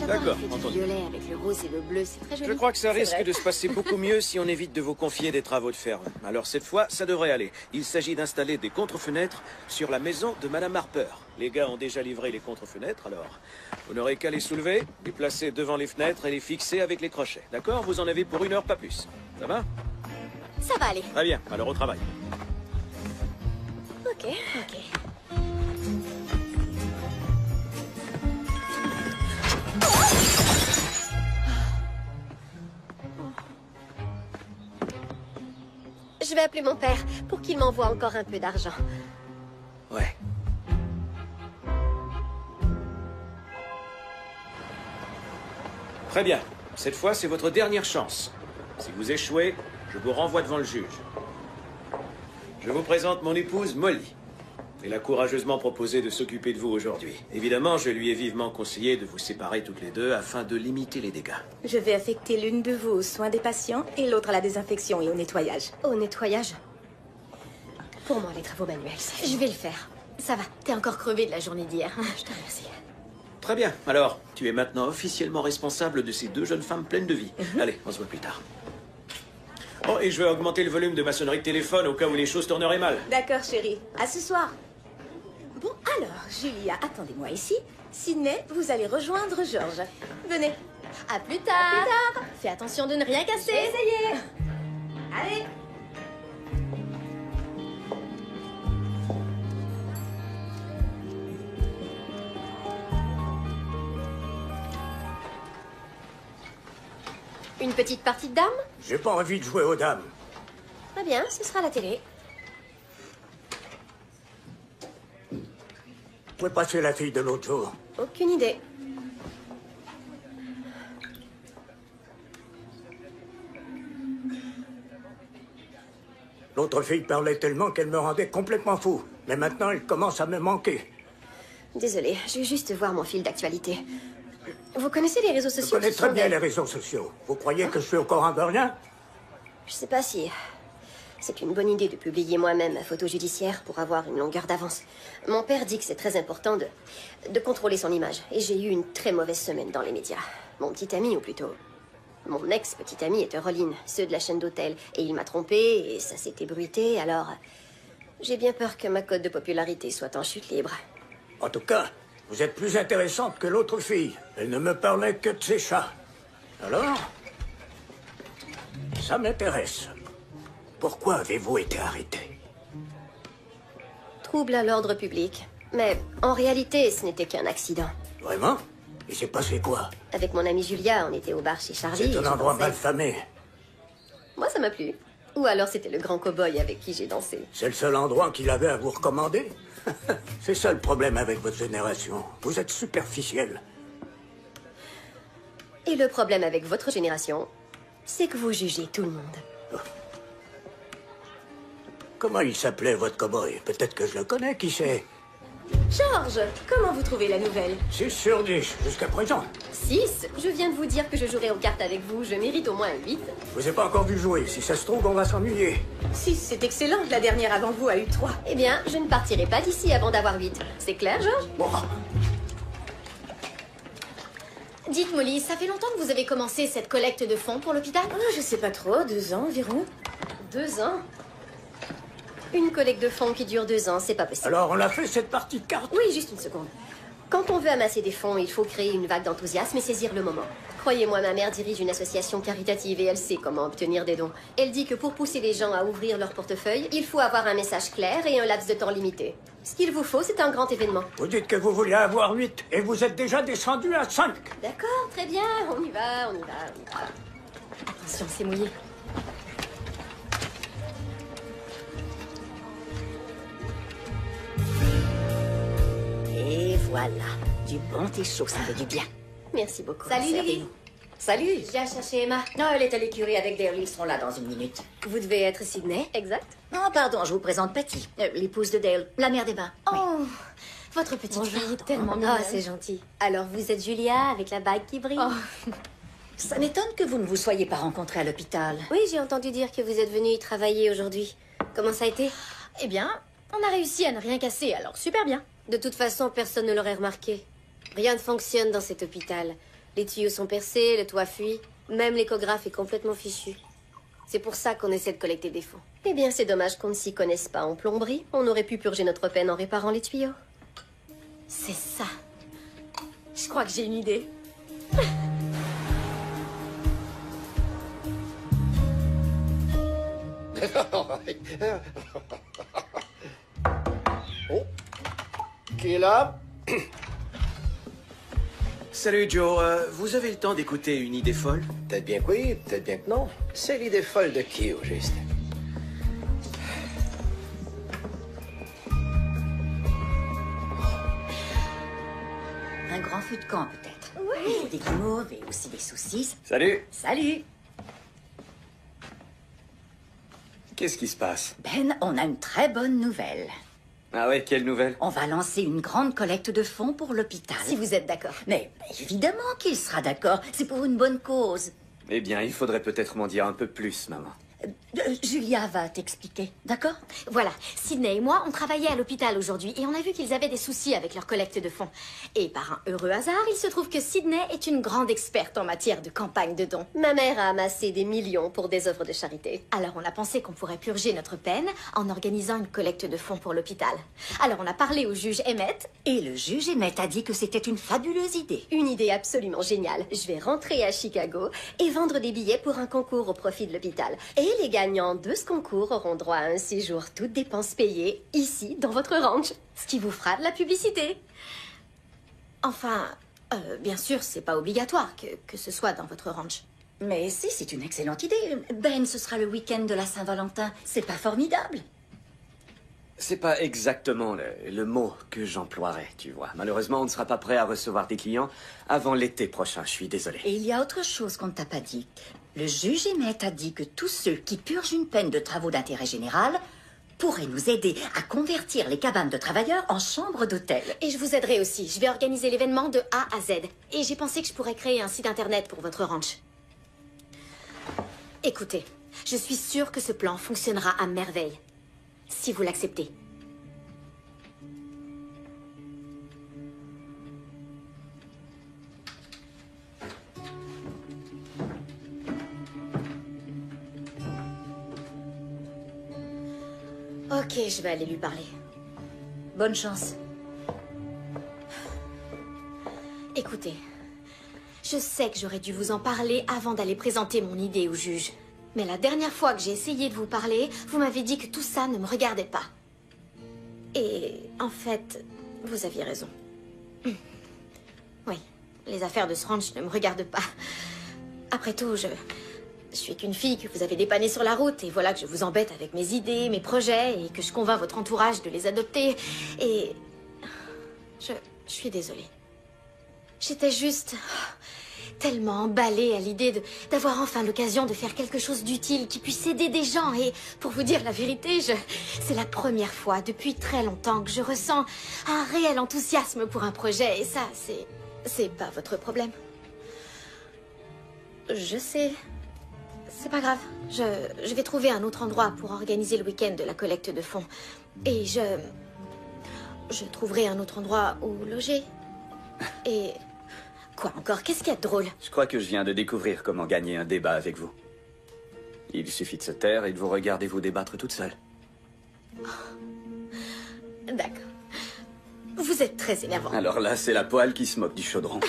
D'accord, Du entendu. violet avec le rose et le bleu, c'est très joli. Je crois que ça C'est risque vrai. de se passer beaucoup mieux si on évite de vous confier des travaux de ferme. Alors cette fois, ça devrait aller. Il s'agit d'installer des contre-fenêtres sur la maison de Madame Harper. Les gars ont déjà livré les contre-fenêtres, alors vous n'aurez qu'à les soulever, les placer devant les fenêtres et les fixer avec les crochets. D'accord? Vous en avez pour 1 heure, pas plus. Ça va? Ça va aller. Très bien, alors au travail. Ok. Je vais appeler mon père pour qu'il m'envoie encore un peu d'argent. Ouais. Très bien. Cette fois, c'est votre dernière chance. Si vous échouez, je vous renvoie devant le juge. Je vous présente mon épouse, Molly. Elle a courageusement proposé de s'occuper de vous aujourd'hui. Évidemment, je lui ai vivement conseillé de vous séparer toutes les deux afin de limiter les dégâts. Je vais affecter l'une de vous aux soins des patients et l'autre à la désinfection et au nettoyage. Au nettoyage? Pour moi, les travaux manuels, c'est... Je vais le faire. Ça va, t'es encore crevé de la journée d'hier. Je te remercie. Très bien. Alors, tu es maintenant officiellement responsable de ces 2 jeunes femmes pleines de vie. Allez, on se voit plus tard. Oh, et je vais augmenter le volume de ma sonnerie de téléphone au cas où les choses tourneraient mal. D'accord, chérie. À ce soir. Bon, alors, Julia, attendez-moi ici. Sydney, vous allez rejoindre George. Venez. À plus tard. Fais attention de ne rien casser. Essayez. Allez. Une petite partie de dames? J'ai pas envie de jouer aux dames. Très bien, ce sera la télé. Où est passée la fille de l'autre jour? Aucune idée. L'autre fille parlait tellement qu'elle me rendait complètement fou. Mais maintenant, elle commence à me manquer. Désolée, je vais juste voir mon fil d'actualité. Vous connaissez les réseaux Je sociaux? connais Ce très sont bien des- les réseaux sociaux. Vous croyez que je suis au courant de rien? Je sais pas si... C'est une bonne idée de publier moi-même ma photo judiciaire pour avoir une longueur d'avance. Mon père dit que c'est très important de contrôler son image. Et j'ai eu une très mauvaise semaine dans les médias. Mon petit ami, ou plutôt... Mon ex-petit ami est Euroline, ceux de la chaîne d'hôtels. Et il m'a trompée, et ça s'est ébruité, alors... J'ai bien peur que ma cote de popularité soit en chute libre. En tout cas, vous êtes plus intéressante que l'autre fille. Elle ne me parlait que de ses chats. Alors, ça m'intéresse. Pourquoi avez-vous été arrêté? Trouble à l'ordre public. Mais en réalité, ce n'était qu'un accident. Vraiment? Il s'est passé quoi? Avec mon amie Julia, on était au bar chez Charlie. C'est et un je endroit dansais. mal famé. Moi, ça m'a plu. Ou alors c'était le grand cow-boy avec qui j'ai dansé. C'est le seul endroit qu'il avait à vous recommander? C'est ça le problème avec votre génération. Vous êtes superficiel. Et le problème avec votre génération, c'est que vous jugez tout le monde. Comment il s'appelait, votre cow-boy? Peut-être que je le connais, qui sait? George, comment vous trouvez la nouvelle? 6 sur 10, jusqu'à présent. 6? Je viens de vous dire que je jouerai aux cartes avec vous. Je mérite au moins un 8. Je vous ai pas encore vu jouer. Si ça se trouve, on va s'ennuyer. 6, c'est excellent. La dernière avant vous a eu 3. Eh bien, je ne partirai pas d'ici avant d'avoir 8. C'est clair, George? Bon. Dites, Molly, ça fait longtemps que vous avez commencé cette collecte de fonds pour l'hôpital? Je sais pas trop, 2 ans environ. 2 ans? Une collecte de fonds qui dure 2 ans, c'est pas possible. Alors, on a fait cette partie de cartes? Oui, juste une seconde. Quand on veut amasser des fonds, il faut créer une vague d'enthousiasme et saisir le moment. Croyez-moi, ma mère dirige une association caritative et elle sait comment obtenir des dons. Elle dit que pour pousser les gens à ouvrir leur portefeuille, il faut avoir un message clair et un laps de temps limité. Ce qu'il vous faut, c'est un grand événement. Vous dites que vous vouliez avoir 8 et vous êtes déjà descendu à 5. D'accord, très bien, on y va, on y va, on y va. Attention, c'est mouillé. Et voilà, du bon thé chaud, ça fait du bien. Merci beaucoup. Salut, Lily. Servez-nous. Salut. Je viens chercher Emma. Non, elle est à l'écurie avec Dale, ils seront là dans une minute. Vous devez être Sydney, exact? Non, pardon, je vous présente Patty, l'épouse de Dale, la mère d'Emma. Oh, votre petite fille est tellement mignonne. Ah, c'est gentil. Alors, vous êtes Julia avec la bague qui brille? Ça m'étonne que vous ne vous soyez pas rencontrés à l'hôpital. Oui, j'ai entendu dire que vous êtes venu y travailler aujourd'hui. Comment ça a été? Eh bien, on a réussi à ne rien casser, alors super bien. De toute façon, personne ne l'aurait remarqué. Rien ne fonctionne dans cet hôpital. Les tuyaux sont percés, le toit fuit. Même l'échographe est complètement fichu. C'est pour ça qu'on essaie de collecter des fonds. Eh bien, c'est dommage qu'on ne s'y connaisse pas en plomberie. On aurait pu purger notre peine en réparant les tuyaux. C'est ça. Je crois que j'ai une idée. Oh. Qui est là? Salut Joe, vous avez le temps d'écouter une idée folle? Peut-être bien que oui, peut-être bien que non. C'est l'idée folle de qui, au juste? Un grand feu de camp, peut-être. Oui. Il faut des guimauves et aussi des saucisses. Salut. Salut. Qu'est-ce qui se passe? Ben, on a une très bonne nouvelle. Ah ouais, quelle nouvelle? On va lancer une grande collecte de fonds pour l'hôpital. Si vous êtes d'accord. Mais évidemment qu'il sera d'accord. C'est pour une bonne cause. Eh bien, il faudrait peut-être m'en dire un peu plus, maman. Julia va t'expliquer, d'accord? Voilà, Sydney et moi, on travaillait à l'hôpital aujourd'hui et on a vu qu'ils avaient des soucis avec leur collecte de fonds. Et par un heureux hasard, il se trouve que Sydney est une grande experte en matière de campagne de dons. Ma mère a amassé des millions pour des œuvres de charité. Alors on a pensé qu'on pourrait purger notre peine en organisant une collecte de fonds pour l'hôpital. Alors on a parlé au juge Emmett. Et le juge Emmett a dit que c'était une fabuleuse idée. Une idée absolument géniale. Je vais rentrer à Chicago et vendre des billets pour un concours au profit de l'hôpital. Et les gagnants de ce concours auront droit à un séjour toutes dépenses payées, ici, dans votre ranch. Ce qui vous fera de la publicité. Enfin, bien sûr, c'est pas obligatoire que ce soit dans votre ranch. Mais si, c'est une excellente idée. Ben, ce sera le week-end de la Saint-Valentin. C'est pas formidable? C'est pas exactement le mot que j'emploierais, tu vois. Malheureusement, on ne sera pas prêt à recevoir des clients avant l'été prochain, je suis désolé. Et il y a autre chose qu'on ne t'a pas dit. Le juge Emmett a dit que tous ceux qui purgent une peine de travaux d'intérêt général pourraient nous aider à convertir les cabanes de travailleurs en chambres d'hôtel. Et je vous aiderai aussi. Je vais organiser l'événement de A à Z. Et j'ai pensé que je pourrais créer un site internet pour votre ranch. Écoutez, je suis sûre que ce plan fonctionnera à merveille. Si vous l'acceptez. Ok, je vais aller lui parler. Bonne chance. Écoutez, je sais que j'aurais dû vous en parler avant d'aller présenter mon idée au juge. Mais la dernière fois que j'ai essayé de vous parler, vous m'avez dit que tout ça ne me regardait pas. Et en fait, vous aviez raison. Oui, les affaires de ce ranch ne me regardent pas. Après tout, je suis qu'une fille que vous avez dépannée sur la route, et voilà que je vous embête avec mes idées, mes projets, et que je convainc votre entourage de les adopter. Et je suis désolée. J'étais juste tellement emballée à l'idée d'avoir enfin l'occasion de faire quelque chose d'utile qui puisse aider des gens. Et pour vous dire la vérité, c'est la première fois depuis très longtemps que je ressens un réel enthousiasme pour un projet. Et ça, c'est pas votre problème. Je sais. C'est pas grave. Je vais trouver un autre endroit pour organiser le week-end de la collecte de fonds. Et je trouverai un autre endroit où loger. Et... Quoi encore? Qu'est-ce qu'il y a de drôle? Je crois que je viens de découvrir comment gagner un débat avec vous. Il suffit de se taire et de vous regarder vous débattre toute seule. D'accord. Vous êtes très énervant. Alors là, c'est la poêle qui se moque du chaudron.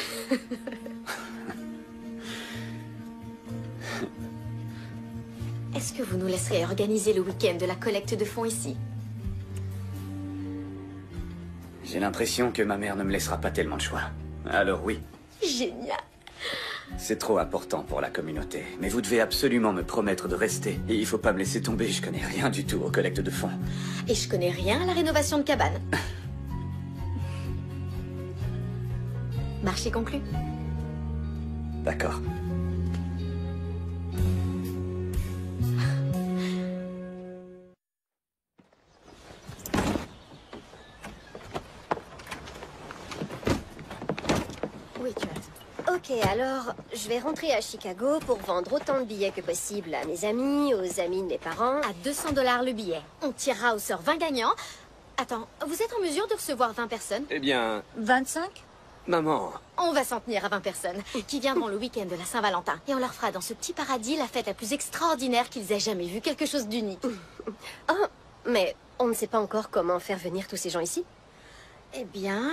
Est-ce que vous nous laisserez organiser le week-end de la collecte de fonds ici? J'ai l'impression que ma mère ne me laissera pas tellement de choix. Alors oui. Génial. C'est trop important pour la communauté. Mais vous devez absolument me promettre de rester. Et il faut pas me laisser tomber, je connais rien du tout aux collectes de fonds. Et je connais rien à la rénovation de cabane. Marché conclu. D'accord. Oui, tu as raison. Ok, alors, je vais rentrer à Chicago pour vendre autant de billets que possible à mes amis, aux amis de mes parents. À 200 $ le billet. On tirera au sort 20 gagnants. Attends, vous êtes en mesure de recevoir 20 personnes? Eh bien... 25? Maman... On va s'en tenir à 20 personnes, qui viendront le week-end de la Saint-Valentin. Et on leur fera dans ce petit paradis la fête la plus extraordinaire qu'ils aient jamais vue, quelque chose d'unique. Oh, mais on ne sait pas encore comment faire venir tous ces gens ici. Eh bien,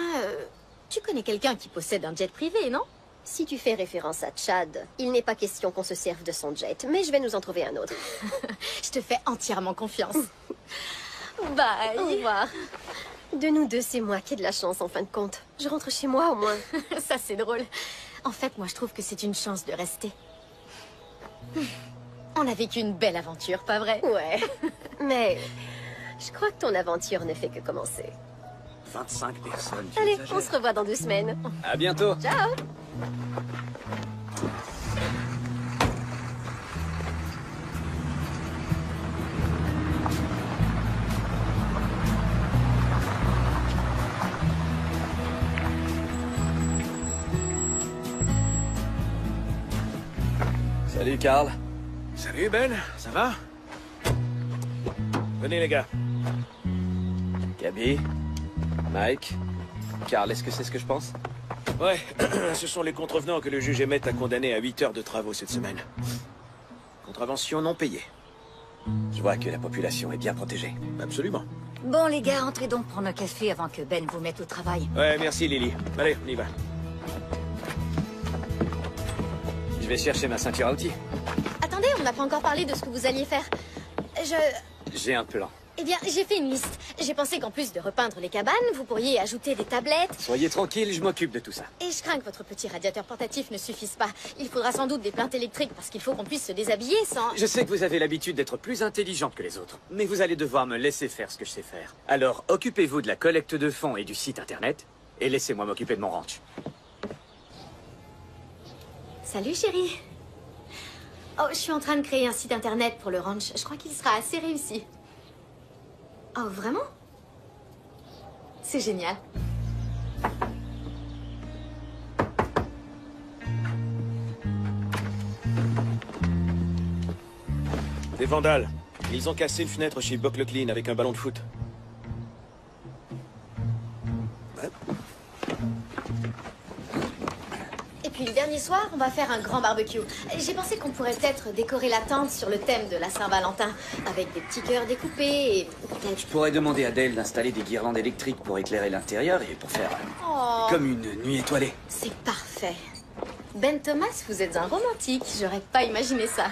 tu connais quelqu'un qui possède un jet privé, non? Si tu fais référence à Chad, il n'est pas question qu'on se serve de son jet, mais je vais nous en trouver un autre. Je te fais entièrement confiance. Bye. Au revoir. De nous deux, c'est moi qui ai de la chance en fin de compte. Je rentre chez moi au moins. Ça, c'est drôle. En fait, moi, je trouve que c'est une chance de rester. On a vécu une belle aventure, pas vrai? Ouais. Mais je crois que ton aventure ne fait que commencer. 25 personnes, tu Allez, exagères. on se revoit dans 2 semaines. À bientôt. Ciao. Salut, Carl. Salut, Ben. Ça va? Venez, les gars. Gabi. Mike. Carl, est-ce que c'est ce que je pense? Ouais, ce sont les contrevenants que le juge Emmett a condamnés à 8 heures de travaux cette semaine. Contravention non payée. Je vois que la population est bien protégée. Absolument. Bon, les gars, entrez donc prendre un café avant que Ben vous mette au travail. Ouais, merci, Lily. Allez, on y va. Je vais chercher ma ceinture à outils. Attendez, on n'a pas encore parlé de ce que vous alliez faire. J'ai un plan. Eh bien, j'ai fait une liste. J'ai pensé qu'en plus de repeindre les cabanes, vous pourriez ajouter des tablettes. Soyez tranquille, je m'occupe de tout ça. Et je crains que votre petit radiateur portatif ne suffise pas. Il faudra sans doute des plaintes électriques parce qu'il faut qu'on puisse se déshabiller sans... Je sais que vous avez l'habitude d'être plus intelligente que les autres, mais vous allez devoir me laisser faire ce que je sais faire. Alors, occupez-vous de la collecte de fonds et du site internet, et laissez-moi m'occuper de mon ranch. Salut, chérie. Oh, je suis en train de créer un site internet pour le ranch. Je crois qu'il sera assez réussi. Oh, vraiment? C'est génial. Des vandales. Ils ont cassé une fenêtre chez Buck Clean avec un ballon de foot. Et puis le dernier soir, on va faire un grand barbecue. J'ai pensé qu'on pourrait peut-être décorer la tente sur le thème de la Saint-Valentin, avec des petits cœurs découpés et peut-être... Je pourrais demander à Dale d'installer des guirlandes électriques pour éclairer l'intérieur et pour faire Oh, comme une nuit étoilée. c'est parfait. Ben Thomas, vous êtes un romantique. J'aurais pas imaginé ça.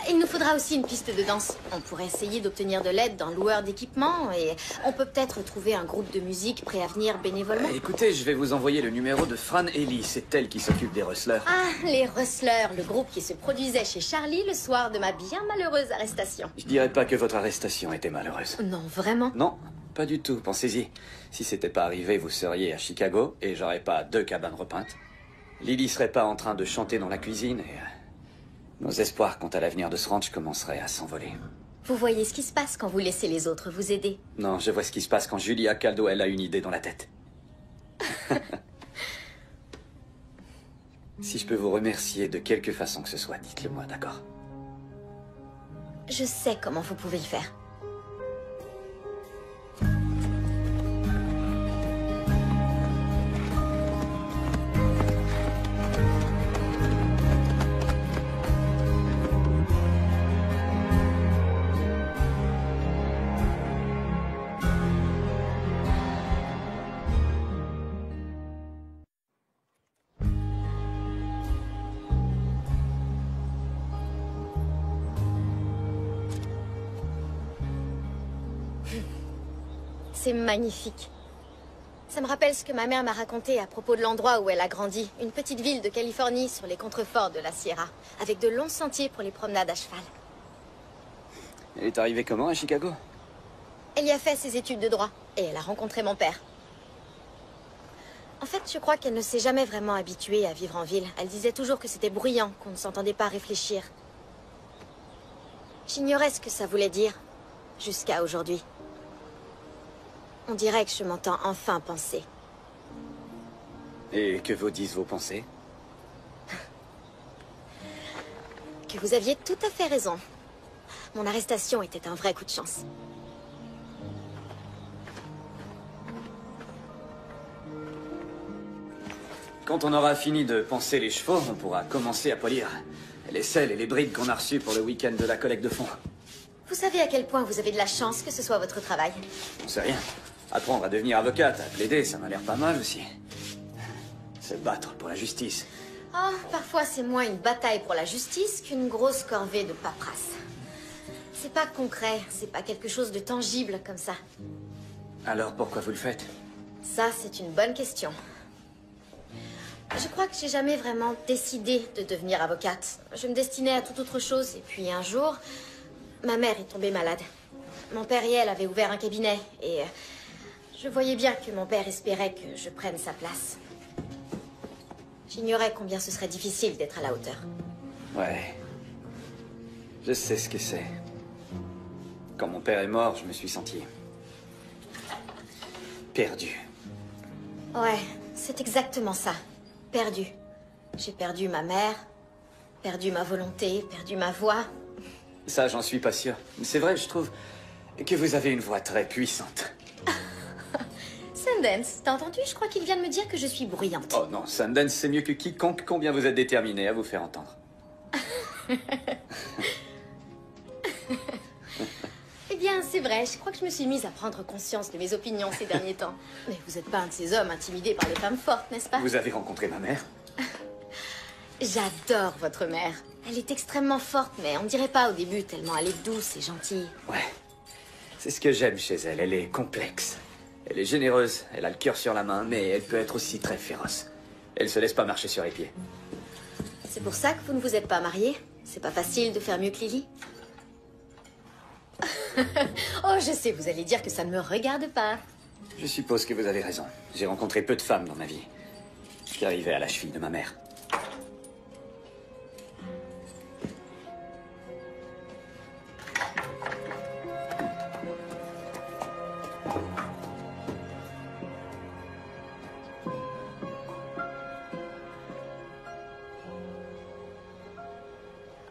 Il nous faudra aussi une piste de danse. On pourrait essayer d'obtenir de l'aide d'un loueur d'équipement et on peut peut-être trouver un groupe de musique prêt à venir bénévolement. Écoutez, je vais vous envoyer le numéro de Fran Ellie, c'est elle qui s'occupe des rustlers. Ah, les Rustlers, le groupe qui se produisait chez Charlie le soir de ma bien malheureuse arrestation. Je dirais pas que votre arrestation était malheureuse. Non, vraiment? Non, pas du tout, pensez-y. Si c'était pas arrivé, vous seriez à Chicago et j'aurais pas 2 cabanes repeintes. Lily serait pas en train de chanter dans la cuisine et nos espoirs quant à l'avenir de ce ranch commenceraient à s'envoler. Vous voyez ce qui se passe quand vous laissez les autres vous aider. Non, je vois ce qui se passe quand Julia Caldwell a une idée dans la tête. Si je peux vous remercier de quelque façon que ce soit, dites-le moi, d'accord? Je sais comment vous pouvez le faire. C'est magnifique. Ça me rappelle ce que ma mère m'a raconté à propos de l'endroit où elle a grandi. Une petite ville de Californie sur les contreforts de la Sierra, avec de longs sentiers pour les promenades à cheval. Elle est arrivée comment à Chicago? Elle y a fait ses études de droit, et elle a rencontré mon père. En fait, je crois qu'elle ne s'est jamais vraiment habituée à vivre en ville. Elle disait toujours que c'était bruyant, qu'on ne s'entendait pas réfléchir. J'ignorais ce que ça voulait dire, jusqu'à aujourd'hui. On dirait que je m'entends enfin penser. Et que vous disent vos pensées? Que vous aviez tout à fait raison. Mon arrestation était un vrai coup de chance. Quand on aura fini de panser les chevaux, on pourra commencer à polir les selles et les brides qu'on a reçues pour le week-end de la collecte de fonds. Vous savez à quel point vous avez de la chance que ce soit votre travail. On sait rien. Apprendre à devenir avocate, à plaider, ça m'a l'air pas mal aussi. Se battre pour la justice. Oh, parfois c'est moins une bataille pour la justice qu'une grosse corvée de paperasse. C'est pas concret, c'est pas quelque chose de tangible comme ça. Alors pourquoi vous le faites? Ça, c'est une bonne question. Je crois que j'ai jamais vraiment décidé de devenir avocate. Je me destinais à toute autre chose, et puis un jour, ma mère est tombée malade. Mon père et elle avaient ouvert un cabinet, et je voyais bien que mon père espérait que je prenne sa place. J'ignorais combien ce serait difficile d'être à la hauteur. Ouais. Je sais ce que c'est. Quand mon père est mort, je me suis senti perdu. Ouais, c'est exactement ça. Perdu. J'ai perdu ma mère, perdu ma volonté, perdu ma voix. Ça, j'en suis pas sûr. C'est vrai, je trouve que vous avez une voix très puissante. Sundance, t'as entendu? Je crois qu'il vient de me dire que je suis bruyante. Oh non, Sundance, c'est mieux que quiconque. Combien vous êtes déterminé à vous faire entendre. Eh bien, c'est vrai, je crois que je me suis mise à prendre conscience de mes opinions ces derniers temps. Mais vous n'êtes pas un de ces hommes intimidés par les femmes fortes, n'est-ce pas? Vous avez rencontré ma mère? J'adore votre mère. Elle est extrêmement forte, mais on ne dirait pas au début, tellement elle est douce et gentille. Ouais. C'est ce que j'aime chez elle. Elle est complexe. Elle est généreuse, elle a le cœur sur la main, mais elle peut être aussi très féroce. Elle se laisse pas marcher sur les pieds. C'est pour ça que vous ne vous êtes pas mariés? C'est pas facile de faire mieux que Lily? Oh, je sais, vous allez dire que ça ne me regarde pas. Je suppose que vous avez raison. J'ai rencontré peu de femmes dans ma vie qui arrivaient à la cheville de ma mère.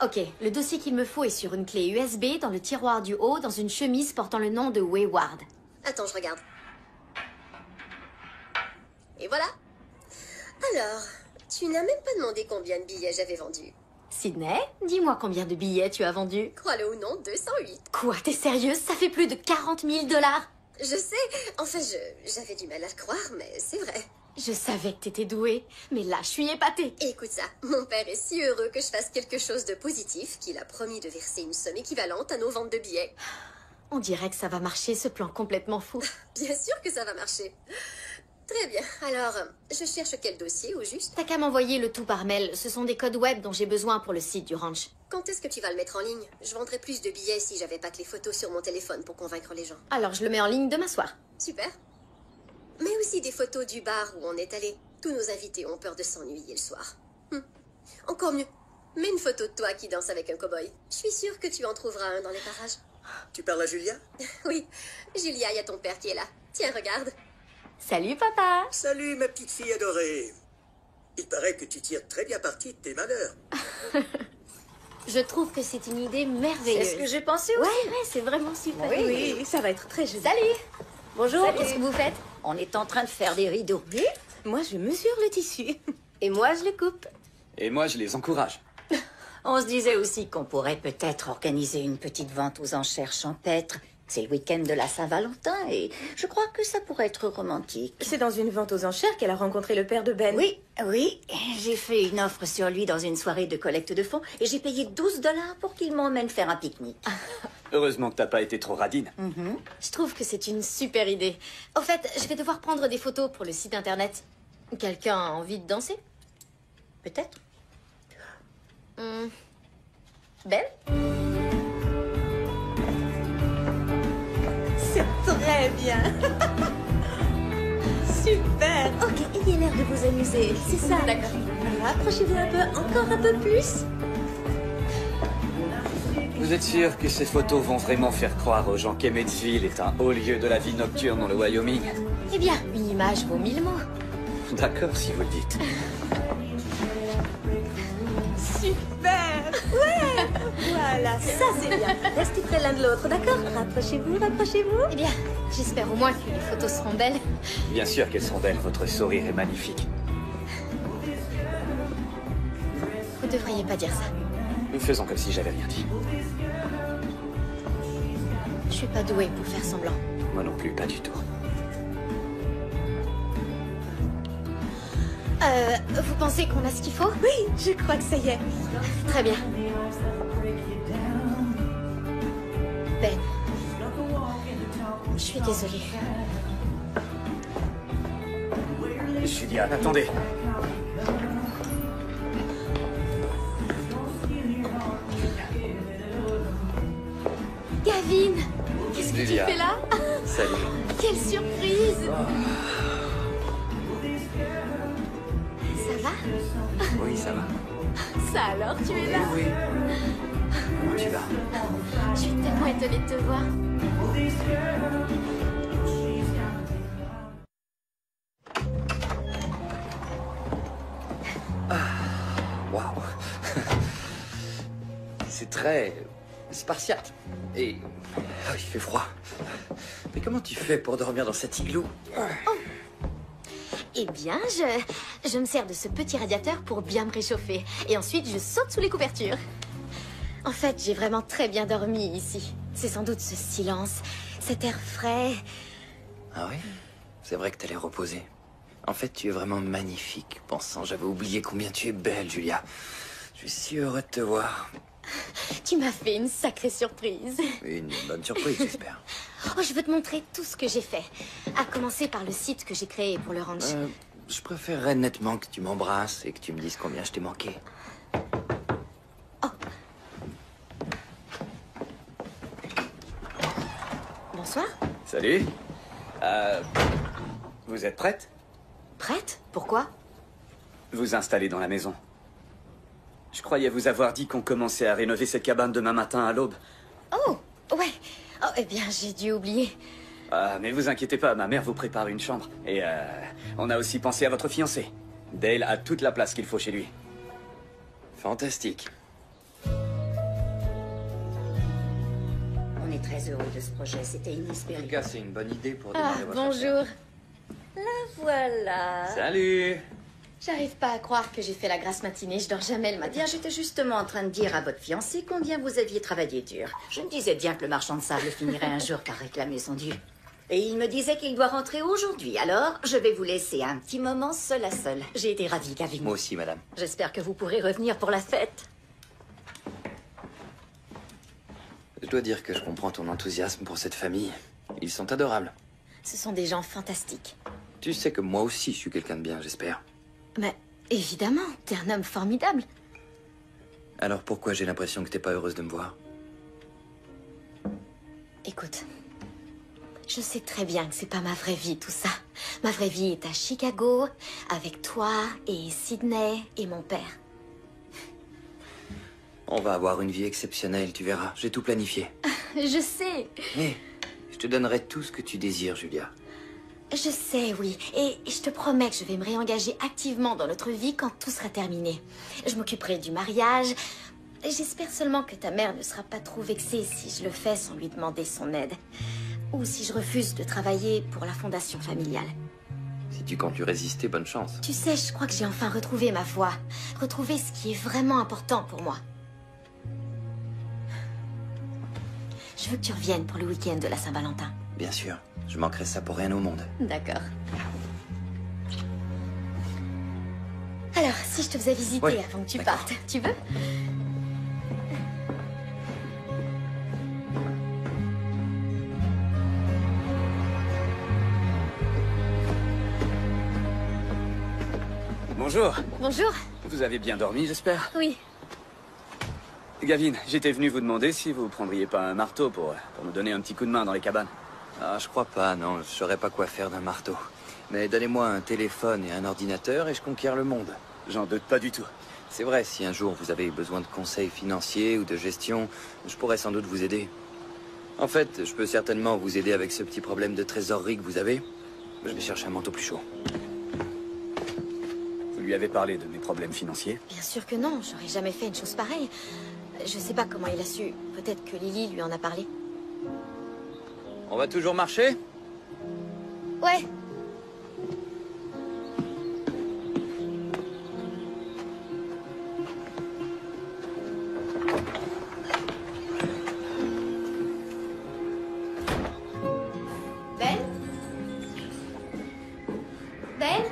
Ok, le dossier qu'il me faut est sur une clé USB dans le tiroir du haut dans une chemise portant le nom de Wayward. Attends, je regarde. Et voilà. Alors, tu n'as même pas demandé combien de billets j'avais vendus. Sydney, dis-moi combien de billets tu as vendus. Crois-le ou non, 208. Quoi, t'es sérieuse? Ça fait plus de 40 000 $. Je sais. Enfin, j'avais du mal à le croire, mais c'est vrai. Je savais que t'étais douée, mais là, je suis épatée. Écoute ça, mon père est si heureux que je fasse quelque chose de positif qu'il a promis de verser une somme équivalente à nos ventes de billets. On dirait que ça va marcher, ce plan complètement fou. Bien sûr que ça va marcher. Très bien, alors, je cherche quel dossier au juste? T'as qu'à m'envoyer le tout par mail. Ce sont des codes web dont j'ai besoin pour le site du ranch. Quand est-ce que tu vas le mettre en ligne? Je vendrais plus de billets si j'avais pas que les photos sur mon téléphone pour convaincre les gens. Alors, je le mets en ligne demain soir. Super. Mais aussi des photos du bar où on est allé. Tous nos invités ont peur de s'ennuyer le soir. Encore mieux. Mets une photo de toi qui danse avec un cow-boy. Je suis sûre que tu en trouveras un dans les parages. Tu parles à Julia? Oui. Julia, il y a ton père qui est là. Tiens, regarde. Salut, papa. Salut, ma petite fille adorée. Il paraît que tu tires très bien parti de tes malheurs. Je trouve que c'est une idée merveilleuse. C'est ce que j'ai pensé aussi. Ouais, c'est vraiment super. Oui, ça va être très joli. Salut. Bonjour, Salut. qu'est-ce que vous faites? On est en train de faire des rideaux. Oui, moi je mesure le tissu. Et moi, je le coupe. Et moi, je les encourage. On se disait aussi qu'on pourrait peut-être organiser une petite vente aux enchères champêtres. C'est le week-end de la Saint-Valentin et je crois que ça pourrait être romantique. C'est dans une vente aux enchères qu'elle a rencontré le père de Ben. Oui, oui. J'ai fait une offre sur lui dans une soirée de collecte de fonds et j'ai payé 12 $ pour qu'il m'emmène faire un pique-nique. Heureusement que t'as pas été trop radine. Je trouve que c'est une super idée. Au fait, je vais devoir prendre des photos pour le site internet. Quelqu'un a envie de danser? Peut-être. Ben? C'est très bien. Super. Ok, il a l'air de vous amuser. C'est ça. D'accord. Approchez-vous un peu, encore un peu plus. Vous êtes sûr que ces photos vont vraiment faire croire aux gens qu'Emmetsville est un haut lieu de la vie nocturne dans le Wyoming? Eh bien, une image vaut 1000 mots. D'accord, si vous le dites. Super. Ouais. Voilà, ça c'est bien. Restez près l'un de l'autre, d'accord? Rapprochez-vous, rapprochez-vous. Eh bien, j'espère au moins que les photos seront belles. Bien sûr qu'elles sont belles, votre sourire est magnifique. Vous devriez pas dire ça. Nous faisons comme si j'avais rien dit. Je suis pas douée pour faire semblant. Moi non plus, pas du tout. Vous pensez qu'on a ce qu'il faut? Oui, je crois que ça y est. Très bien. Ben, je suis désolée. Julia, attendez. Gavin, qu'est-ce que Julia. tu fais là? Salut. Quelle surprise! Ça va? Oui, ça va. Ça alors, tu es là? Oui. Comment tu vas? Je suis tellement étonnée de te voir. Waouh. C'est très spartiate. Et il fait froid. Mais comment tu fais pour dormir dans cet igloo? Eh bien, je me sers de ce petit radiateur pour bien me réchauffer. Et ensuite, je saute sous les couvertures. En fait, j'ai vraiment très bien dormi ici. C'est sans doute ce silence, cet air frais. Ah oui? C'est vrai que t'allais reposer. En fait, tu es vraiment magnifique. Pensant, j'avais oublié combien tu es belle, Julia. Je suis si heureux de te voir. Tu m'as fait une sacrée surprise. Une bonne surprise, j'espère. Oh, je veux te montrer tout ce que j'ai fait. À commencer par le site que j'ai créé pour le ranch. Je préférerais nettement que tu m'embrasses et que tu me dises combien je t'ai manqué. Bonsoir. Salut. Vous êtes prête? Prête? Pourquoi? Vous installer dans la maison. Je croyais vous avoir dit qu'on commençait à rénover cette cabane demain matin à l'aube. Oh, ouais. Oh, eh bien, j'ai dû oublier. Ah, mais vous inquiétez pas, ma mère vous prépare une chambre. Et on a aussi pensé à votre fiancé. Dale a toute la place qu'il faut chez lui. Fantastique. On est très heureux de ce projet, c'était En inespéré. tout cas, c'est une bonne idée pour Ah, démarrer votre bonjour. La voilà. Salut. J'arrive pas à croire que j'ai fait la grasse matinée. Je dors jamais le Eh matin. bien, j'étais justement en train de dire à votre fiancé combien vous aviez travaillé dur. Je me disais bien que le marchand de sable finirait un jour par réclamer son dû. Et il me disait qu'il doit rentrer aujourd'hui. Alors, je vais vous laisser un petit moment seul à seul. J'ai été ravie, Gavin. Moi aussi, madame. J'espère que vous pourrez revenir pour la fête. Je dois dire que je comprends ton enthousiasme pour cette famille. Ils sont adorables. Ce sont des gens fantastiques. Tu sais que moi aussi, je suis quelqu'un de bien, j'espère. Mais évidemment, t'es un homme formidable. Alors pourquoi j'ai l'impression que t'es pas heureuse de me voir? Écoute, Je sais très bien que c'est pas ma vraie vie, tout ça. Ma vraie vie est à Chicago, avec toi et Sydney et mon père. On va avoir une vie exceptionnelle, tu verras. J'ai tout planifié. Je sais. Mais je te donnerai tout ce que tu désires, Julia. Je sais, oui. Et je te promets que je vais me réengager activement dans notre vie quand tout sera terminé. Je m'occuperai du mariage. J'espère seulement que ta mère ne sera pas trop vexée si je le fais sans lui demander son aide. Ou si je refuse de travailler pour la fondation familiale. Si tu comptes lui résister, bonne chance. Tu sais, je crois que j'ai enfin retrouvé ma voie. Retrouvé ce qui est vraiment important pour moi. Je veux que tu reviennes pour le week-end de la Saint-Valentin. Bien sûr. Je manquerai ça pour rien au monde. D'accord. Alors, si je te faisais visiter Oui, avant que tu partes, tu veux? Bonjour. Bonjour. Vous avez bien dormi, j'espère? Oui. Gavin, j'étais venu vous demander si vous prendriez pas un marteau pour me donner un petit coup de main dans les cabanes. Ah, je crois pas, non. Je saurais pas quoi faire d'un marteau. Mais donnez-moi un téléphone et un ordinateur et je conquiers le monde. J'en doute pas du tout. C'est vrai, si un jour vous avez besoin de conseils financiers ou de gestion, je pourrais sans doute vous aider. En fait, je peux certainement vous aider avec ce petit problème de trésorerie que vous avez. Je vais chercher un manteau plus chaud. Vous lui avez parlé de mes problèmes financiers? Bien sûr que non, j'aurais jamais fait une chose pareille. Je sais pas comment il a su. Peut-être que Lily lui en a parlé. On va toujours marcher? Ouais. Ben? Ben?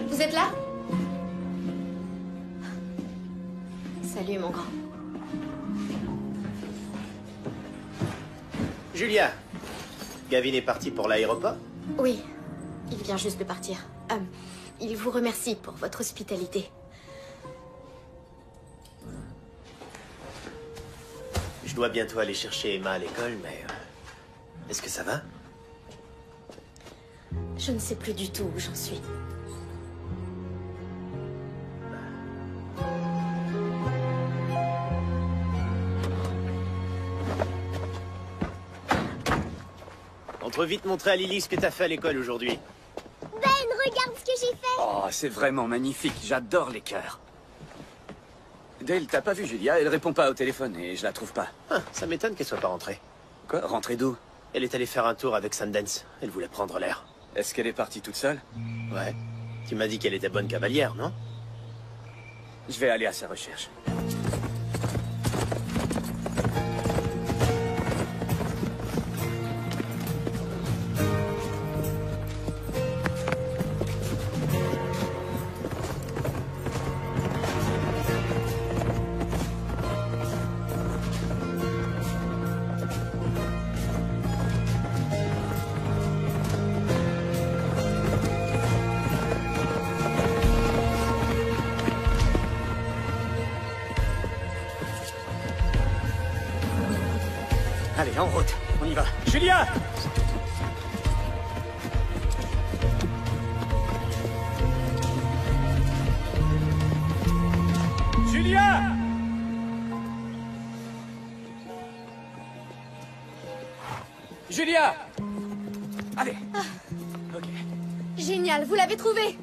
Vous êtes là? Salut, mon grand. Julia, Gavin est parti pour l'aéroport? Oui, il vient juste de partir. Il vous remercie pour votre hospitalité. Je dois bientôt aller chercher Emma à l'école, mais... est-ce que ça va? Je ne sais plus du tout où j'en suis. On te veut vite montrer à Lily ce que t'as fait à l'école aujourd'hui. Ben, regarde ce que j'ai fait. Oh, c'est vraiment magnifique. J'adore les cœurs. Dale, t'as pas vu Julia? Elle répond pas au téléphone et je la trouve pas. Ah, ça m'étonne qu'elle soit pas rentrée. Quoi? Rentrée d'où? Elle est allée faire un tour avec Sundance. Elle voulait prendre l'air. Est-ce qu'elle est partie toute seule? Ouais. Tu m'as dit qu'elle était bonne cavalière, non? Je vais aller à sa recherche. Allez, en route. On y va. Julia! Julia! Julia! Allez. Ok. Génial, vous l'avez trouvé.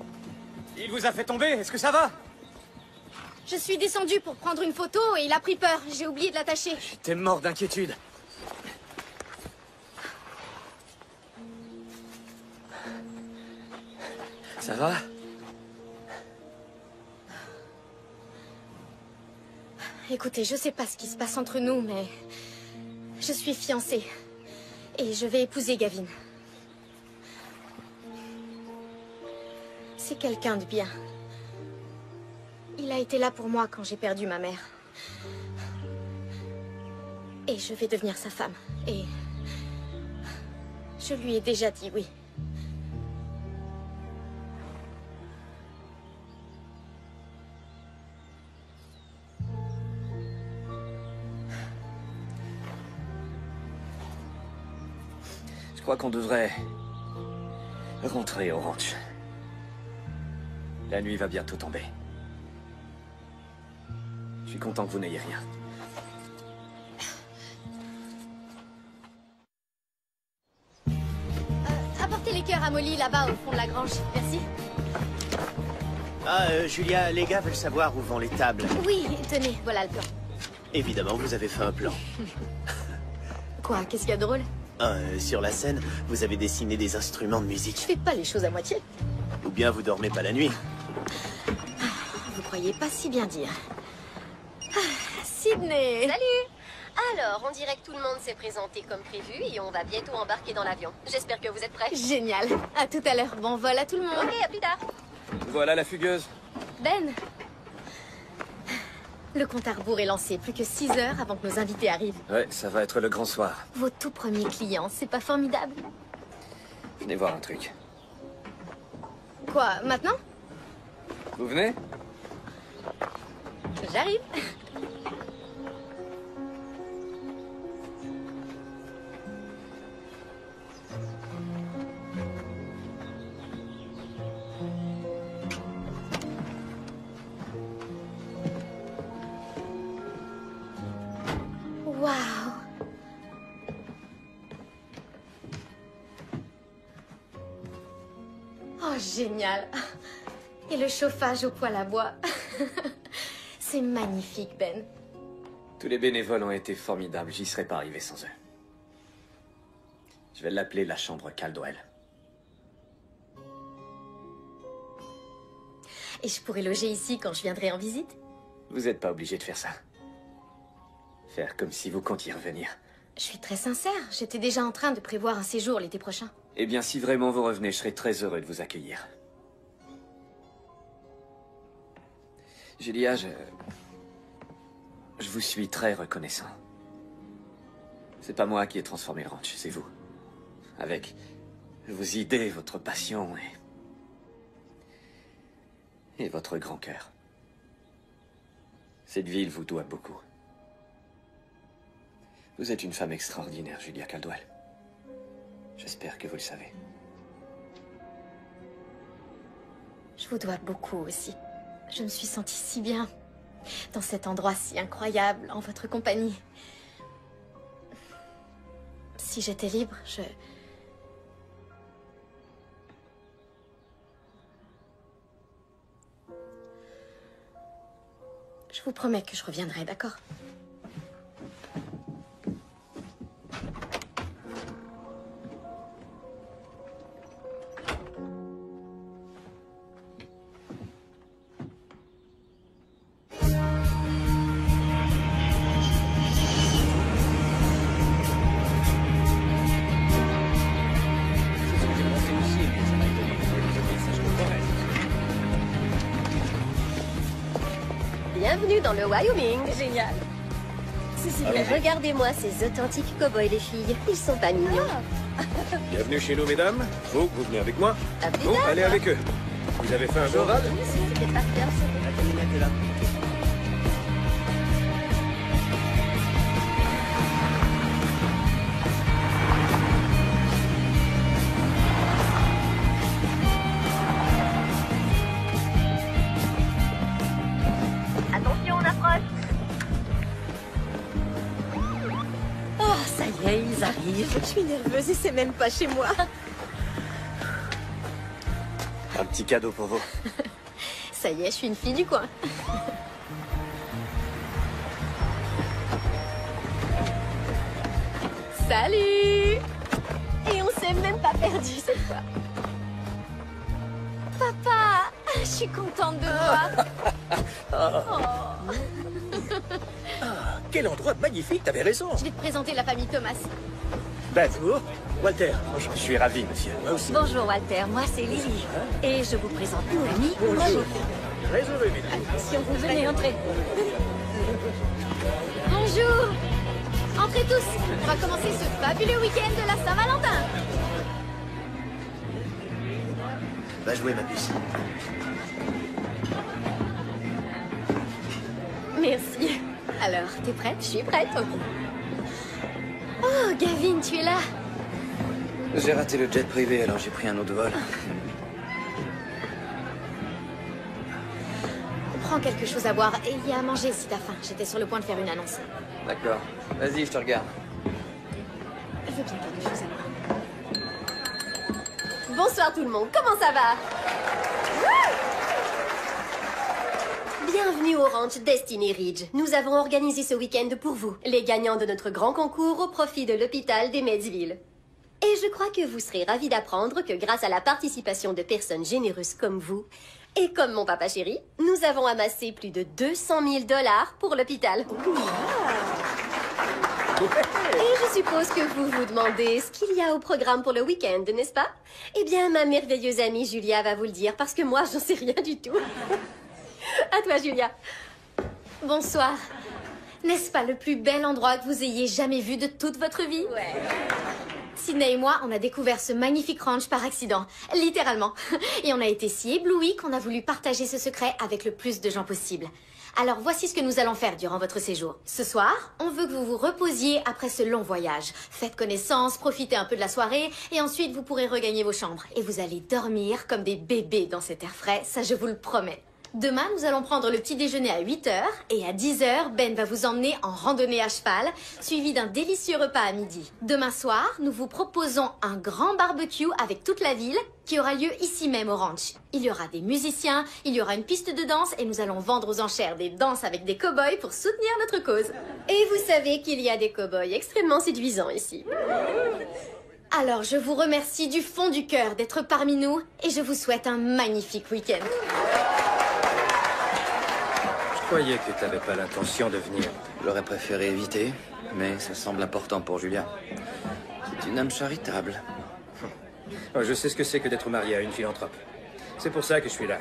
Il vous a fait tomber, est-ce que ça va? Je suis descendue pour prendre une photo et il a pris peur. J'ai oublié de l'attacher. J'étais mort d'inquiétude. Ça va? Écoutez, je sais pas ce qui se passe entre nous, mais... je suis fiancée. Et je vais épouser Gavin. C'est quelqu'un de bien. Il a été là pour moi quand j'ai perdu ma mère. Et je vais devenir sa femme. Et... je lui ai déjà dit oui. crois qu'on devrait rentrer au ranch. La nuit va bientôt tomber. Je suis content que vous n'ayez rien. Apportez les cœurs à Molly là-bas au fond de la grange. Merci. Ah, Julia, les gars veulent savoir où vont les tables. Oui, tenez, voilà le plan. Évidemment, vous avez fait un plan. Quoi, qu'est-ce qu'il y a de drôle? Sur la scène, vous avez dessiné des instruments de musique. Je fais pas les choses à moitié. Ou bien vous dormez pas la nuit. Vous croyez pas si bien dire. Sydney! Salut! Alors, on dirait que tout le monde s'est présenté comme prévu et on va bientôt embarquer dans l'avion. J'espère que vous êtes prêts. Génial. À tout à l'heure. Bon vol à tout le monde. Ok, à plus tard. Voilà la fugueuse. Ben! Le compte à rebours est lancé. Plus que 6 heures avant que nos invités arrivent. Ouais, ça va être le grand soir. Vos tout premiers clients, c'est pas formidable? Venez voir un truc. Quoi, maintenant? Vous venez? J'arrive. Waouh! Oh, génial! Et le chauffage au poêle à bois. C'est magnifique, Ben. Tous les bénévoles ont été formidables. J'y serais pas arrivé sans eux. Je vais l'appeler la chambre Caldwell. Et je pourrais loger ici quand je viendrai en visite? Vous n'êtes pas obligé de faire ça. Faire comme si vous comptiez revenir. Je suis très sincère. J'étais déjà en train de prévoir un séjour l'été prochain. Eh bien, si vraiment vous revenez, je serai très heureux de vous accueillir. Julia, je vous suis très reconnaissant. C'est pas moi qui ai transformé le ranch, c'est vous. Avec vos idées, votre passion et votre grand cœur. Cette ville vous doit beaucoup. Vous êtes une femme extraordinaire, Julia Caldwell. J'espère que vous le savez. Je vous dois beaucoup aussi. Je me suis sentie si bien dans cet endroit si incroyable, en votre compagnie. Si j'étais libre, Je vous promets que je reviendrai, d'accord? Bienvenue dans le Wyoming. Génial. Mais regardez-moi ces authentiques cow-boys, les filles. Ils sont pas mignons. Bienvenue chez nous, mesdames. Vous venez avec moi. Vous, allez avec eux. Vous avez fait un bon rad? C'était pas bien, attention, on approche. Oh, ça y est, ils arrivent. Je suis nerveuse et c'est même pas chez moi. Un petit cadeau pour vous. Ça y est, je suis une fille du coin. Salut! Et on s'est même pas perdu cette fois. Papa, je suis contente de toi. Quel endroit magnifique, t'avais raison. Je vais te présenter la famille Thomas. Bonjour. Walter. Je suis ravi, monsieur. Moi aussi. Bonjour Walter, moi c'est Lily. Et je vous présente mon ami Roger. Très heureux, mesdames. Si on vous venez entrer. Bonjour! Entrez tous! On va commencer ce fabuleux week-end de la Saint-Valentin! Va jouer, ma puce. Merci. Alors, t'es prête? Je suis prête. Oh, Gavin, tu es là? J'ai raté le jet privé, alors j'ai pris un autre vol. Prends quelque chose à boire et il y a à manger si t'as faim. J'étais sur le point de faire une annonce. D'accord. Vas-y, je te regarde. Je veux bien quelque chose à boire. Bonsoir tout le monde, comment ça va? Bienvenue au ranch Destiny Ridge. Nous avons organisé ce week-end pour vous, les gagnants de notre grand concours au profit de l'hôpital des Medsville. Et je crois que vous serez ravis d'apprendre que grâce à la participation de personnes généreuses comme vous, et comme mon papa chéri, nous avons amassé plus de 200 000 $ pour l'hôpital. Et je suppose que vous vous demandez ce qu'il y a au programme pour le week-end, n'est-ce pas? Eh bien, ma merveilleuse amie Julia va vous le dire, parce que moi, j'en sais rien du tout. À toi, Julia. Bonsoir. N'est-ce pas le plus bel endroit que vous ayez jamais vu de toute votre vie? Ouais. Sydney et moi, on a découvert ce magnifique ranch par accident, littéralement. Et on a été si éblouis qu'on a voulu partager ce secret avec le plus de gens possible. Alors voici ce que nous allons faire durant votre séjour. Ce soir, on veut que vous vous reposiez après ce long voyage. Faites connaissance, profitez un peu de la soirée, et ensuite vous pourrez regagner vos chambres. Et vous allez dormir comme des bébés dans cet air frais, ça je vous le promets. Demain, nous allons prendre le petit déjeuner à 8 h, et à 10 h, Ben va vous emmener en randonnée à cheval, suivi d'un délicieux repas à midi. Demain soir, nous vous proposons un grand barbecue avec toute la ville qui aura lieu ici même au ranch. Il y aura des musiciens, il y aura une piste de danse et nous allons vendre aux enchères des danses avec des cow-boys pour soutenir notre cause. Et vous savez qu'il y a des cow-boys extrêmement séduisants ici. Alors, je vous remercie du fond du cœur d'être parmi nous et je vous souhaite un magnifique week-end. Je croyais que tu n'avais pas l'intention de venir. J'aurais préféré éviter, mais ça semble important pour Julia. C'est une âme charitable. Oh, je sais ce que c'est que d'être marié à une philanthrope. C'est pour ça que je suis là.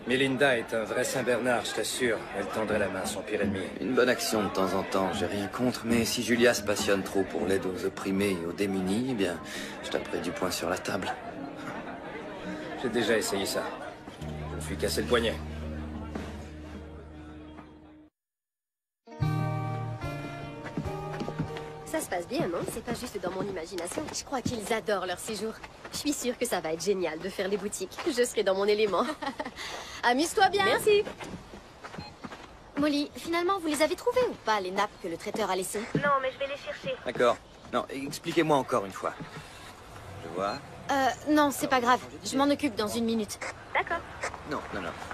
Melinda est un vrai Saint-Bernard, je t'assure. Elle tendrait la main à son pire ennemi. Une bonne action de temps en temps, j'ai rien contre, mais si Julia se passionne trop pour l'aide aux opprimés et aux démunis, eh bien, je taperai du poing sur la table. J'ai déjà essayé ça. Je me suis cassé le poignet. Ça se passe bien, non? C'est pas juste dans mon imagination. Je crois qu'ils adorent leur séjour. Je suis sûre que ça va être génial de faire les boutiques. Je serai dans mon élément. Amuse-toi bien. Merci. Molly, finalement, vous les avez trouvées ou pas, les nappes que le traiteur a laissées? Non, mais je vais les chercher. D'accord. Non, expliquez-moi encore une fois. Je vois. Non, c'est pas grave. Je m'en occupe dans une minute. D'accord. Non.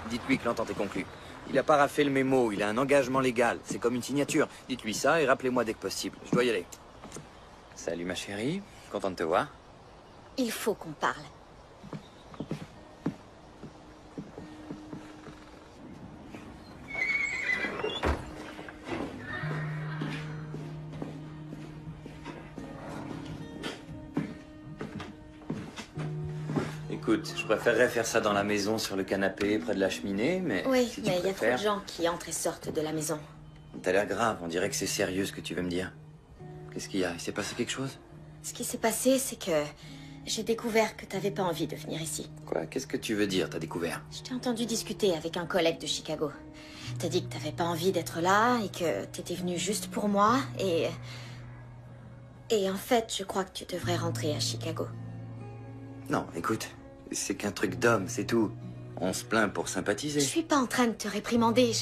Dites-lui que l'entente est conclue. Il a paraphé le mémo, il a un engagement légal. C'est comme une signature. Dites-lui ça et rappelez-moi dès que possible. Je dois y aller. Salut ma chérie, content de te voir. Il faut qu'on parle. Écoute, je préférerais faire ça dans la maison, sur le canapé, près de la cheminée, mais... Oui, si mais il y a trop de préfères... gens qui entrent et sortent de la maison. T'as l'air grave, on dirait que c'est sérieux ce que tu veux me dire. Qu'est-ce qu'il y a? Il s'est passé quelque chose? Ce qui s'est passé, c'est que j'ai découvert que t'avais pas envie de venir ici. Quoi? Qu'est-ce que tu veux dire, t'as découvert? Je t'ai entendu discuter avec un collègue de Chicago. T'as dit que t'avais pas envie d'être là et que t'étais venu juste pour moi et en fait, je crois que tu devrais rentrer à Chicago. Non, écoute, c'est qu'un truc d'homme, c'est tout. On se plaint pour sympathiser. Je suis pas en train de te réprimander,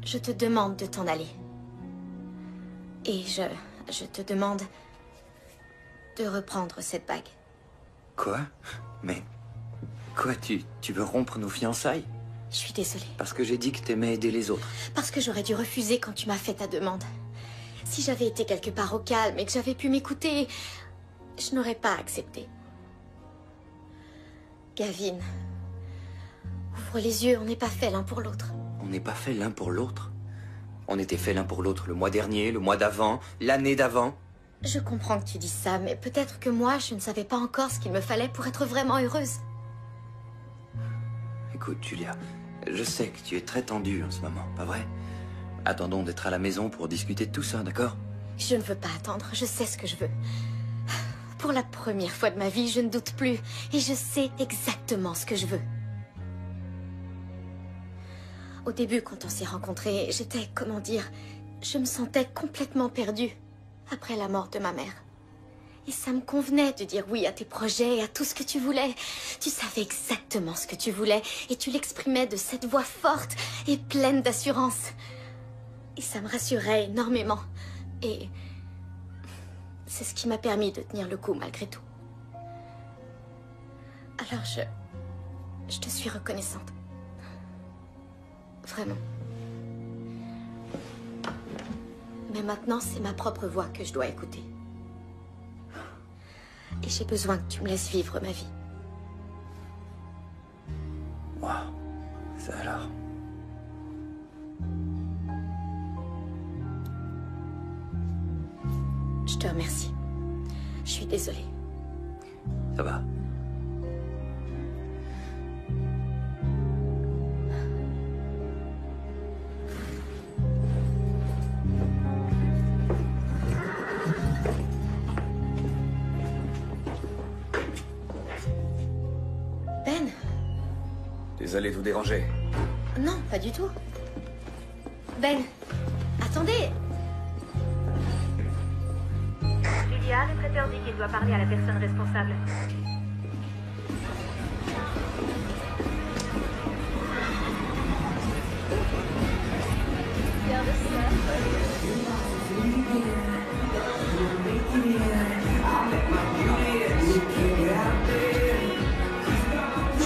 je te demande de t'en aller. Et je te demande de reprendre cette bague. Quoi? Mais... Quoi, tu veux rompre nos fiançailles? Je suis désolée. Parce que j'ai dit que t'aimais aider les autres. Parce que j'aurais dû refuser quand tu m'as fait ta demande. Si j'avais été quelque part au calme et que j'avais pu m'écouter, je n'aurais pas accepté. Gavin, ouvre les yeux, on n'est pas fait l'un pour l'autre. On n'est pas fait l'un pour l'autre. On était fait l'un pour l'autre le mois dernier, le mois d'avant, l'année d'avant. Je comprends que tu dises ça, mais peut-être que moi, je ne savais pas encore ce qu'il me fallait pour être vraiment heureuse. Écoute, Julia, je sais que tu es très tendue en ce moment, pas vrai? Attendons d'être à la maison pour discuter de tout ça, d'accord? Je ne veux pas attendre, je sais ce que je veux. Pour la première fois de ma vie, je ne doute plus, et je sais exactement ce que je veux. Au début, quand on s'est rencontrés, j'étais, comment dire, je me sentais complètement perdue après la mort de ma mère. Et ça me convenait de dire oui à tes projets, à tout ce que tu voulais. Tu savais exactement ce que tu voulais et tu l'exprimais de cette voix forte et pleine d'assurance. Et ça me rassurait énormément. Et c'est ce qui m'a permis de tenir le coup malgré tout. Alors je te suis reconnaissante. Vraiment. Mais maintenant, c'est ma propre voix que je dois écouter. Et j'ai besoin que tu me laisses vivre ma vie. Waouh. Ça alors. Je te remercie. Je suis désolée. Ça va. Ben? Désolé de vous déranger. Non, pas du tout. Ben, attendez. Julia, le traiteur dit qu'il doit parler à la personne responsable.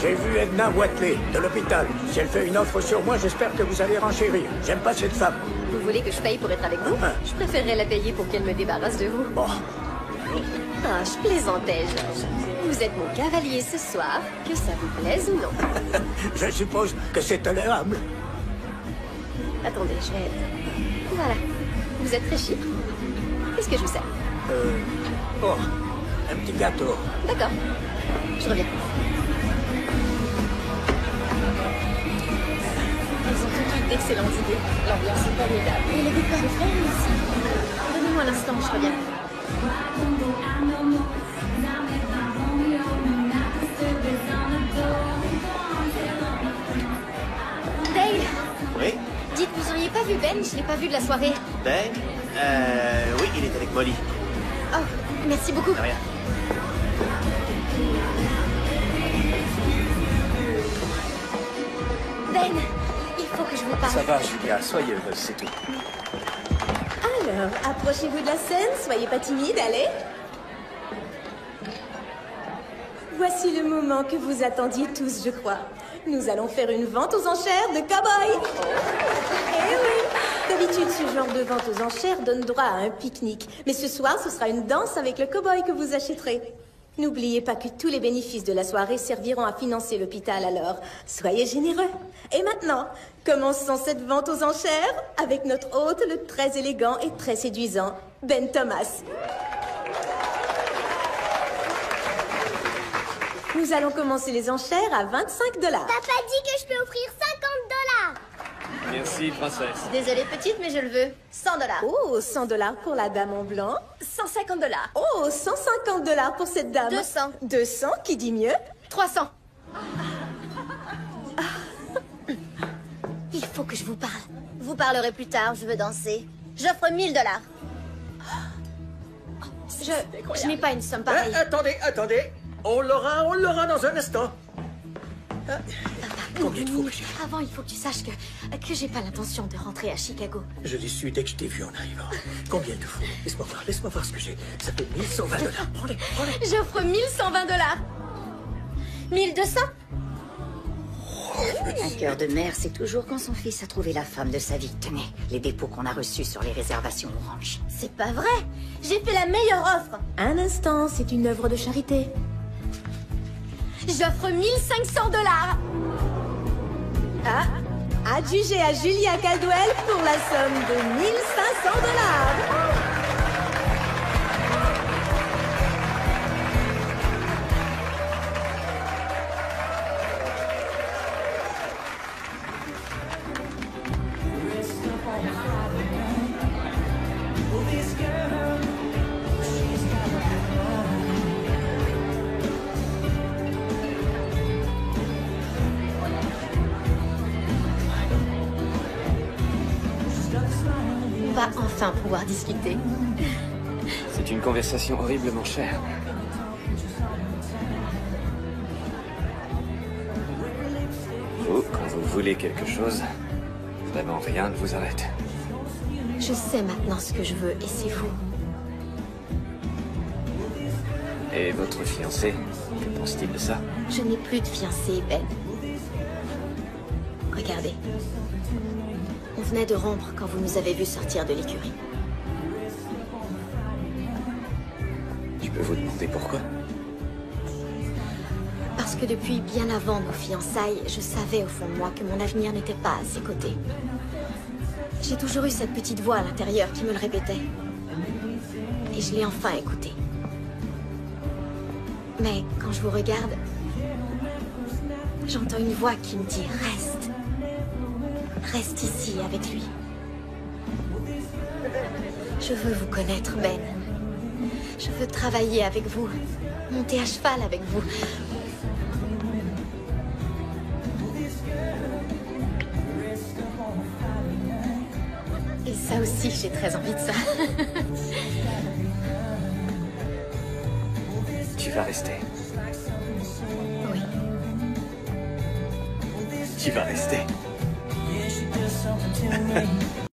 J'ai vu Edna Watley, de l'hôpital. Si elle fait une offre sur moi, j'espère que vous allez renchérir. J'aime pas cette femme. Vous voulez que je paye pour être avec vous? Je préférerais la payer pour qu'elle me débarrasse de vous. Bon. Ah, je plaisantais, George. Vous êtes mon cavalier ce soir, que ça vous plaise ou non. Je suppose que c'est tolérable. Attendez, je vais... Voilà. Vous êtes très chic. Qu'est-ce que je vous sers? Oh, un petit gâteau. D'accord. Je reviens. Elles ont toutes eu d'excellentes idées. L'ambiance est formidable. Et le décor est vraiment ici. Donnez-moi l'instant, je reviens. Dale! Oui? Dites, vous auriez pas vu Ben? Je l'ai pas vu de la soirée. Ben? Oui, il est avec Molly. Oh, merci beaucoup. De rien. Ben, il faut que je vous parle. Ça va, Julia, soyez heureuse, c'est tout. Alors, approchez-vous de la scène, soyez pas timide, allez. Voici le moment que vous attendiez tous, je crois. Nous allons faire une vente aux enchères de cow-boys. Eh oui, d'habitude, ce genre de vente aux enchères donne droit à un pique-nique. Mais ce soir, ce sera une danse avec le cow-boy que vous achèterez. N'oubliez pas que tous les bénéfices de la soirée serviront à financer l'hôpital, alors soyez généreux. Et maintenant, commençons cette vente aux enchères avec notre hôte, le très élégant et très séduisant, Ben Thomas. Nous allons commencer les enchères à 25 $. Papa dit que je peux offrir 50 $. Merci, princesse. Désolée petite, mais je le veux. 100 $. Oh, 100 $ pour la dame en blanc. 150 $. Oh, 150 $ pour cette dame. 200. 200, qui dit mieux? 300. Il faut que je vous parle. Vous parlerez plus tard, je veux danser. J'offre 1000 $. Je n'ai pas une somme pareille. Attendez. On l'aura dans un instant. Combien de fois, ma chérie? Avant, il faut que tu saches que j'ai pas l'intention de rentrer à Chicago. Je l'ai su dès que je t'ai vu en arrivant. Combien de fois? Laisse-moi voir ce que j'ai. Ça fait 1120 $. Prends-les. J'offre 1120 $. 1200? Un cœur de mère, c'est toujours quand son fils a trouvé la femme de sa vie. Tenez, les dépôts qu'on a reçus sur les réservations orange. C'est pas vrai. J'ai fait la meilleure offre. Un instant, c'est une œuvre de charité. J'offre 1500 $. Ah, adjugé à Julia Caldwell pour la somme de 1500 $. On va enfin pouvoir discuter. C'est C'est une conversation horriblement chère. Vous, quand vous voulez quelque chose, vraiment rien ne vous arrête. Je sais maintenant ce que je veux et c'est vous. Et votre fiancé, que pense-t-il de ça? Je n'ai plus de fiancé, Ben. Regardez. On venait de rompre quand vous nous avez vus sortir de l'écurie. Je peux vous demander pourquoi? Parce que depuis bien avant nos fiançailles, je savais au fond de moi que mon avenir n'était pas à ses côtés. J'ai toujours eu cette petite voix à l'intérieur qui me le répétait. Et je l'ai enfin écoutée. Mais quand je vous regarde, j'entends une voix qui me dit « Reste. Reste ici avec lui. » Je veux vous connaître, Ben. Je veux travailler avec vous, monter à cheval avec vous. Et ça aussi, j'ai très envie de ça. Tu vas rester. Oui. Tu vas rester.